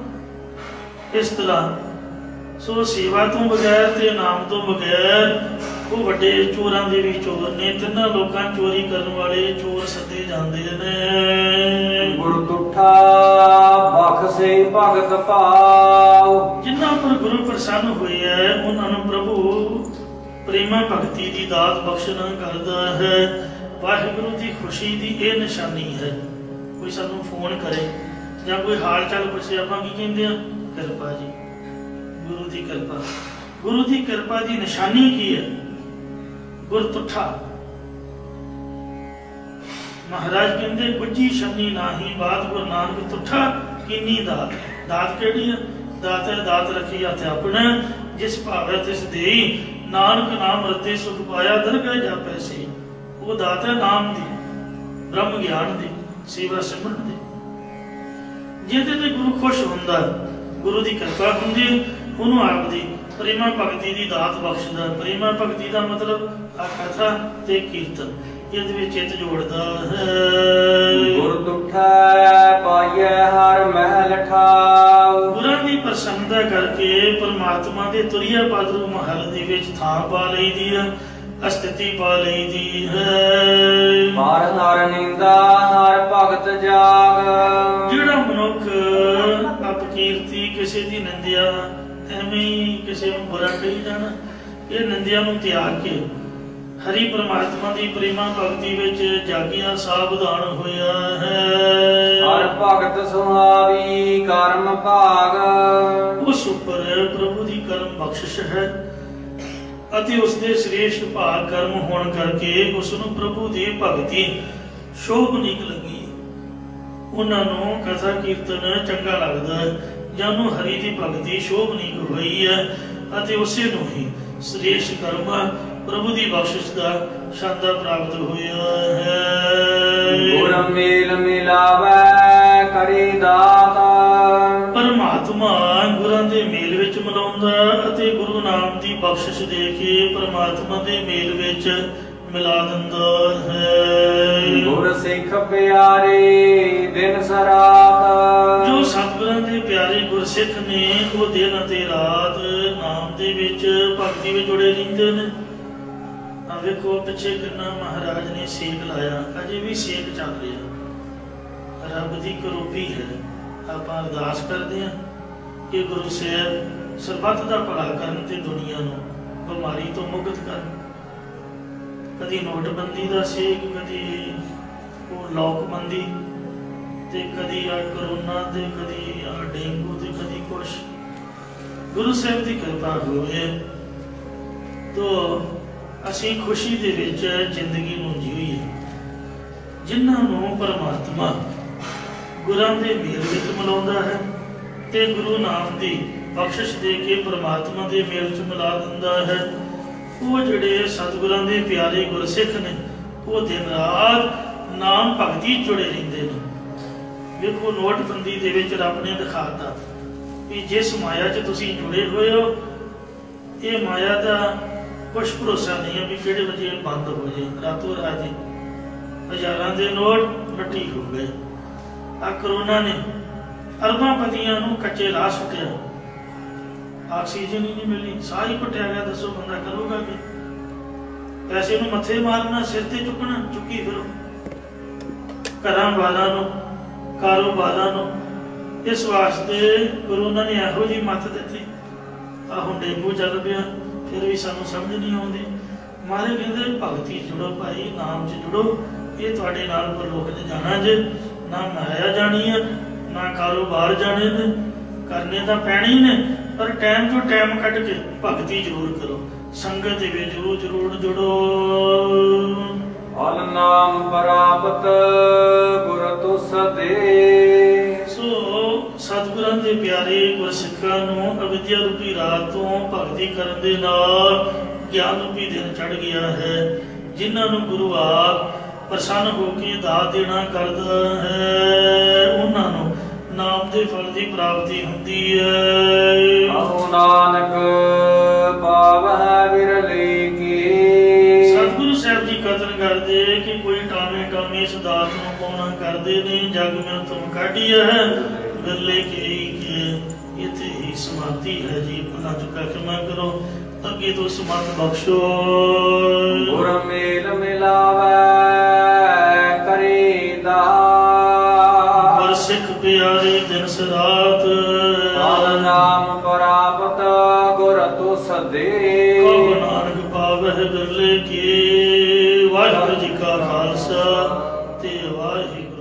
[SPEAKER 2] ਇਸ ਤਰ੍ਹਾਂ। ਸੋ ਸੇਵਾ ਤੋਂ ਬਗੈਰ ਤੇ ਨਾਮ ਤੋਂ ਬਗੈਰ ਉਹ ਵੱਡੇ ਚੋਰਾਂ ਦੇ ਵੀ ਚੋਰ ਨੇ। ਤਿੰਨਾਂ ਲੋਕਾਂ ਚੋਰੀ ਕਰਨ ਵਾਲੇ ਚੋਰ ਸੱਦੇ ਜਾਂਦੇ ਨੇ।
[SPEAKER 1] ਗੁਰ ਤੁਠਾ ਬਖਸ਼ੇ ਭਗਤ ਭਾਉ।
[SPEAKER 2] ਜਿਨ੍ਹਾਂ ਪਰ ਗੁਰੂ ਪ੍ਰਸੰਨ ਹੋਇਆ ਉਹਨਾਂ ਨੂੰ ਪ੍ਰਭੂ ਪ੍ਰੇਮਾ ਭਗਤੀ ਦੀ ਦਾਤ ਬਖਸ਼ਣਾ ਕਰਦਾ ਹੈ। ਵਾਹਿਗੁਰੂ ਦੀ ਖੁਸ਼ੀ ਦੀ ਇਹ ਨਿਸ਼ਾਨੀ ਹੈ। ਕੋਈ ਸਾਨੂੰ ਫੋਨ ਕਰੇ ਜਾਂ ਕੋਈ ਹਾਲ ਚਾਲ ਪੁੱਛੇ, ਆਪਾਂ ਕੀ ਕਹਿੰਦੇ ਆ? ਕਿਰਪਾ ਜੀ, ਗੁਰੂ ਦੀ ਕਿਰਪਾ। ਗੁਰੂ ਦੀ ਕਿਰਪਾ ਦੀ ਨਿਸ਼ਾਨੀ ਕੀ ਹੈ? ਗੁਰ ਤੁਠਾ। ਮਹਾਰਾਜ ਕਹਿੰਦੇ ਗੁੱਜੀ ਸ਼ਨੀ ਨਾਹੀ ਬਾਤ ਗੁਰ ਨਾਨਕ ਤੁਠਾ ਕੀਨੀ ਦਾਤ। ਦਾਤ ਕਿਹੜੀ ਹੈ? ਦਾਤ ਹੈ ਦਾਤ ਰੱਖੀ ਹੱਥ ਆਪਣਾ, ਜਿਸ ਭਾਵੈ ਤਿਸ ਦੇਈ ਨਾਨਕ ਨਾਮ ਰਤੇ ਸੁਖ ਪਾਇਆ ਦਰਗਹਿ ਜਾਪੈ ਸੇ। ਉਹ ਦਾਤ ਹੈ ਨਾਮ ਦੀ, ਬ੍ਰਹਮ ਗਿਆਨ ਦੀ, ਸੇਵਾ ਸਿਮਰਨ ਦੀ। ਜਿਹਦੇ ਤੇ ਗੁਰੂ ਖੁਸ਼ ਹੁੰਦਾ, ਗੁਰੂ ਦੀ ਕਿਰਪਾ ਹੁੰਦੀ, ਉਹਨੂੰ ਆਪ ਦੀ ਪ੍ਰੇਮਾ ਭਗਤੀ ਦੀ ਦਾਤ ਬਖਸ਼ਦਾ। ਪ੍ਰੇਮਾ ਭਗਤੀ ਦਾ ਮਤਲਬ ਆ ਕਥਾ ਤੇ ਕੀਰਤਨ, ਇਹਦੇ ਵਿੱਚ ਚਿੱਤ ਜੋੜਦਾ ਹੈ।
[SPEAKER 1] ਗੁਰ ਤੁਠਾ ਪਾਈਐ ਹਰ ਮਹਿਲ ਠਾਉ।
[SPEAKER 2] ਗੁਰਾਂ ਦੀ ਪ੍ਰਸੰਨਤਾ ਕਰਕੇ ਪਰਮਾਤਮਾ ਦੇ ਤੁਰਿਆ ਪਾਦਰੂ ਮਹਲ ਦੇ ਵਿੱਚ ਥਾਂ ਪਾ ਲਈਦੀ ਹੈ, ਅਸਥਿਤੀ ਪਾ ਲਈਦੀ ਹੈ।
[SPEAKER 1] ਹਰ ਹਰ ਨਿੰਦਾ ਹਰ ਭਗਤ ਜਾਗ।
[SPEAKER 2] ਜਿਹੜਾ ਮਨੁੱਖ ਅਪਕੀਰਤੀ, ਕਿਸੇ ਦੀ ਨਿੰਦਿਆ, ਐਵੇਂ ਕਿਸੇ ਨੂੰ ਬੁਰਾ ਕਹੀ ਜਾਣਾ, ਇਹ ਨਿੰਦਿਆ ਨੂੰ ਤਿਆਗ ਕੇ ਹਰੀ ਪਰਮਾਤਮਾ ਦੀ ਪ੍ਰੇਮਾ ਭਗਤੀ ਵਿੱਚ ਜਾਗਿਆ ਸਾਵਧਾਨ ਹੋਇਆ ਹੈ।
[SPEAKER 1] ਹਰ ਭਗਤ ਸੁਹਾਵੀ ਕਰਮ ਭਾਗ।
[SPEAKER 2] ਉਸ ਉੱਪਰ ਪ੍ਰਭੂ ਦੀ ਕਰਮ ਬਖਸ਼ਿਸ਼ ਹੈ ਅਤੇ ਉਸ ਦੇ ਸ੍ਰੇਸ਼ਟ ਭਾਗ ਕਰਮ ਹੋਣ ਕਰਕੇ ਉਸ ਨੂੰ ਪ੍ਰਭੂ ਦੀ ਭਗਤੀ ਸ਼ੋਭਨੀਕ ਲੱਗੀ। ਉਹਨਾਂ ਨੂੰ ਕਥਾ ਕੀਰਤਨ ਚੰਗਾ ਲੱਗਦਾ ਹੈ ਜਾਂ ਉਹਨੂੰ ਹਰੀ ਦੀ ਭਗਤੀ ਸ਼ੋਭਨੀਕ ਹੋਈ ਹੈ ਅਤੇ ਉਸੇ ਨੂੰ ਹੀ ਸ੍ਰੇਸ਼ਟ ਕਰਮ ਪ੍ਰਭੂ ਦੀ ਬਖਸ਼ਿਸ਼ ਦਾ ਸ਼ਾਦਾ ਪ੍ਰਾਪਤ ਹੋਇਆ ਹੈ।
[SPEAKER 1] ਗੁਰ ਮੇਲ ਮਿਲਾਵੈ ਕਰੇ ਦਾਤਾ।
[SPEAKER 2] ਪਰਮਾਤਮਾ ਗੁਰਾਂ ਦੇ ਮੇਲ ਵਿੱਚ ਮਿਲਾਉਂਦਾ ਅਤੇ ਗੁਰੂ ਨਾਮ ਦੀ ਬਖਸ਼ਿਸ਼ ਦੇ ਕੇ ਪਰਮਾਤਮਾ ਦੇ ਮੇਲ ਵਿੱਚ ਮਿਲਾ ਦਿੰਦਾ ਹੈ।
[SPEAKER 1] ਗੁਰ ਸਿੱਖ ਪਿਆਰੇ ਦਿਨ ਸਰਾਤ।
[SPEAKER 2] ਜੋ ਸਤਿਗੁਰਾਂ ਦੇ ਪਿਆਰੇ ਗੁਰਸਿੱਖ ਨੇ ਉਹ ਦਿਨ ਅਤੇ ਰਾਤ ਨਾਮ ਦੇ ਵਿੱਚ ਭਗਤੀ ਵਿੱਚ ਜੁੜੇ ਰਹਿੰਦੇ ਨੇ। ਆ ਵੇਖੋ ਪਿੱਛੇ ਕਿੰਨਾ ਮਹਾਰਾਜ ਨੇ ਸੇਕ ਲਾਇਆ, ਅਜੇ ਵੀ ਸੇਕ ਚੱਲ ਰਿਹਾ। ਰੱਬ ਦੀ ਕਰੋਪੀ ਹੈ। ਆਪਾਂ ਅਰਦਾਸ ਕਰਦੇ ਹਾਂ ਕਿ ਗੁਰੂ ਸਾਹਿਬ ਸਰਬੱਤ ਦਾ ਭਲਾ ਕਰਨ ਤੇ ਦੁਨੀਆ ਨੂੰ ਬਿਮਾਰੀ ਤੋਂ ਮੁਕਤ ਕਰਨ। ਕਦੀ ਨੋਟਬੰਦੀ ਦਾ ਸੇਕ, ਕਦੀ ਉਹ ਲੋਕਬੰਦੀ ਤੇ ਕਦੀ ਆ ਕਰੋਨਾ ਤੇ ਕਦੀ ਆ ਡੇਂਗੂ ਤੇ ਕਦੀ ਕੁਛ। ਗੁਰੂ ਸਾਹਿਬ ਦੀ ਕਿਰਪਾ ਹੋਵੇ ਤੋ ਅਸੀਂ ਖੁਸ਼ੀ ਦੇ ਵਿੱਚ ਜ਼ਿੰਦਗੀ ਨੂੰ ਜੀਈਏ। ਜਿਨ੍ਹਾਂ ਨੂੰ ਪਰਮਾਤਮਾ ਗੁਰਾਂ ਦੇ ਮੇਲ ਵਿੱਚ ਮਿਲਾਉਂਦਾ ਹੈ ਤੇ ਗੁਰੂ ਨਾਮ ਦੀ ਬਖਸ਼ਿਸ਼ ਦੇ ਕੇ ਪਰਮਾਤਮਾ ਦੇ ਮੇਲ 'ਚ ਮਿਲਾ ਦਿੰਦਾ ਹੈ, ਉਹ ਜਿਹੜੇ ਸਤਿਗੁਰਾਂ ਦੇ ਪਿਆਰੇ ਗੁਰਸਿੱਖ ਨੇ ਉਹ ਦਿਨ ਰਾਤ ਨਾਮ ਭਗਤੀ ਜੁੜੇ ਰਹਿੰਦੇ ਨੇ। ਵੇਖੋ ਨੋਟਬੰਦੀ ਦੇ ਵਿੱਚ ਰੱਬ ਨੇ ਦਿਖਾਤਾ ਕਿ ਜਿਸ ਮਾਇਆ 'ਚ ਤੁਸੀਂ ਜੁੜੇ ਹੋਏ ਹੋ, ਇਹ ਮਾਇਆ ਦਾ ਕੁਛ ਭਰੋਸਾ ਨਹੀਂ ਹੈ ਵੀ ਕਿਹੜੇ ਵਜੇ ਬੰਦ ਹੋ ਜਾਏ। ਰਾਤੋਂ ਰਾਤ ਹਜ਼ਾਰਾਂ ਦੇ ਨੋਟ ਮਿੱਟੀ ਹੋ ਗਏ। ਆ ਕਰੋਨਾ ਨੇ ਅਰਬਾਂ ਪਤੀਆਂ ਨੂੰ ਕੱਚੇ ਰਾਹ ਸੁੱਟਿਆ। ਆਕਸੀਜਨ ਹੀ ਨਹੀਂ ਮਿਲੀ, ਸਾਹ ਹੀ ਘੁੱਟਿਆ ਗਿਆ। ਦੱਸੋ ਬੰਦਾ ਕਰੂਗਾ ਕੀ? ਪੈਸੇ ਨੂੰ ਮੱਥੇ ਮਾਰਨਾ, ਸਿਰ ਤੇ ਚੁੱਕਣਾ, ਚੁੱਕੀ ਫਿਰੋ। ਘਰਾਂ ਬਾਰਾਂ ਨੂੰ, ਕਾਰੋਬਾਰਾਂ ਨੂੰ। ਇਸ ਵਾਸਤੇ ਕਰੋਨਾ ਨੇ ਇਹੋ ਜਿਹੀ ਮੱਤ ਦਿੱਤੀ। ਆ ਹੁਣ ਡੇਂਗੂ ਚੱਲ ਪਿਆ, ਫਿਰ ਵੀ ਸਾਨੂੰ ਸਮਝ ਨਹੀਂ ਆਉਂਦੀ। ਮਾਰੇ ਕਹਿੰਦੇ ਭਗਤੀ ਜੁੜੋ ਭਾਈ, ਨਾਮ 'ਚ ਜੁੜੋ। ਇਹ ਤੁਹਾਡੇ ਨਾਲ ਪਰਲੋਕ 'ਚ ਜਾਣਾ ਜੇ। ਨਾ ਮਾਇਆ ਜਾਣੀ ਹੈ, ਨਾ ਕਾਰੋਬਾਰ ਜਾਣੇ ਨੇ। ਕਰਨੇ ਤਾਂ ਪੈਣੇ ਹੀ ਨੇ, ਪਰ ਟਾਈਮ ਤੋਂ ਟਾਈਮ ਕੱਢ ਕੇ ਭਗਤੀ ਜ਼ਰੂਰ ਕਰੋ। ਸੰਗਤ ਦੇ ਵਿੱਚ ਜ਼ਰੂਰ ਜੁੜੋ।
[SPEAKER 1] ਹਲ ਨਾਮ ਪ੍ਰਾਪਤ ਗੁਰ ਤੁਸ ਦੇ।
[SPEAKER 2] ਸੋ ਸਤਿਗੁਰਾਂ ਦੇ ਪਿਆਰੇ ਗੁਰਸਿੱਖਾਂ ਨੂੰ ਅਵਿਦਿਆ ਰੂਪੀ ਰਾਤ ਤੋਂ ਭਗਤੀ ਕਰਨ ਦੇ ਨਾਲ ਗਿਆਨ ਰੂਪੀ ਦਿਨ ਚੜ੍ਹ ਗਿਆ ਹੈ। ਜਿਨ੍ਹਾਂ ਨੂੰ ਗੁਰੂ ਆਪ ਪ੍ਰਸੰਨ ਹੋ ਕੇ ਦਾਤ ਦੇਣਾ ਕਰਦਾ ਹੈ, ਉਹਨਾਂ ਨੂੰ ਨਾਮ ਦੇ ਫਲ ਦੀ ਪ੍ਰਾਪਤੀ ਹੁੰਦੀ ਹੈ।
[SPEAKER 1] ਆਹੋ ਨਾਨਕ ਪਾਵਹਿ ਵਿਰਲੇ ਕੀ।
[SPEAKER 2] ਸਤਿਗੁਰੂ ਸਾਹਿਬ ਜੀ ਕਥਨ ਕਰਦੇ ਕਿ ਕੋਈ ਟਾਵੇਂ ਟਾਵੇਂ ਇਸ ਦਾਤ ਨੂੰ ਪਾਉਣਾ ਕਰਦੇ ਨੇ। ਜਗ ਮੈਂ ਤੁਮ ਕਾਢੀ ਹੈ ਵਿਰਲੇ ਕੀ। ਇੱਥੇ ਹੀ ਸਮਾਪਤੀ ਹੈ ਜੀ। ਭੁੱਲਾਂ ਚੁੱਕਾ ਖਿਮਾ ਕਰੋ। ਅੱਗੇ ਤੋਂ ਸਮਤ ਬਖਸ਼ੋ।
[SPEAKER 1] ਗੁਰ ਮੇਲ ਮਿਲਾਵੈ ਕਰੀਦਾ
[SPEAKER 2] ਗੁਰ ਸਿੱਖ ਪਿਆਰੇ ਦਿਨ ਸਰਾਤ
[SPEAKER 1] ਹਰਿ ਨਾਮ ਪ੍ਰਾਪਤ ਗੁਰ ਤੁਸ ਦੇ
[SPEAKER 2] ਕਹੁ ਨਾਨਕ ਪਾਵਹਿ ਬਿਰਲੇ ਕੀ। ਵਾਹਿਗੁਰੂ ਜੀ ਕਾ ਖਾਲਸਾ ਤੇ ਵਾਹਿਗੁਰੂ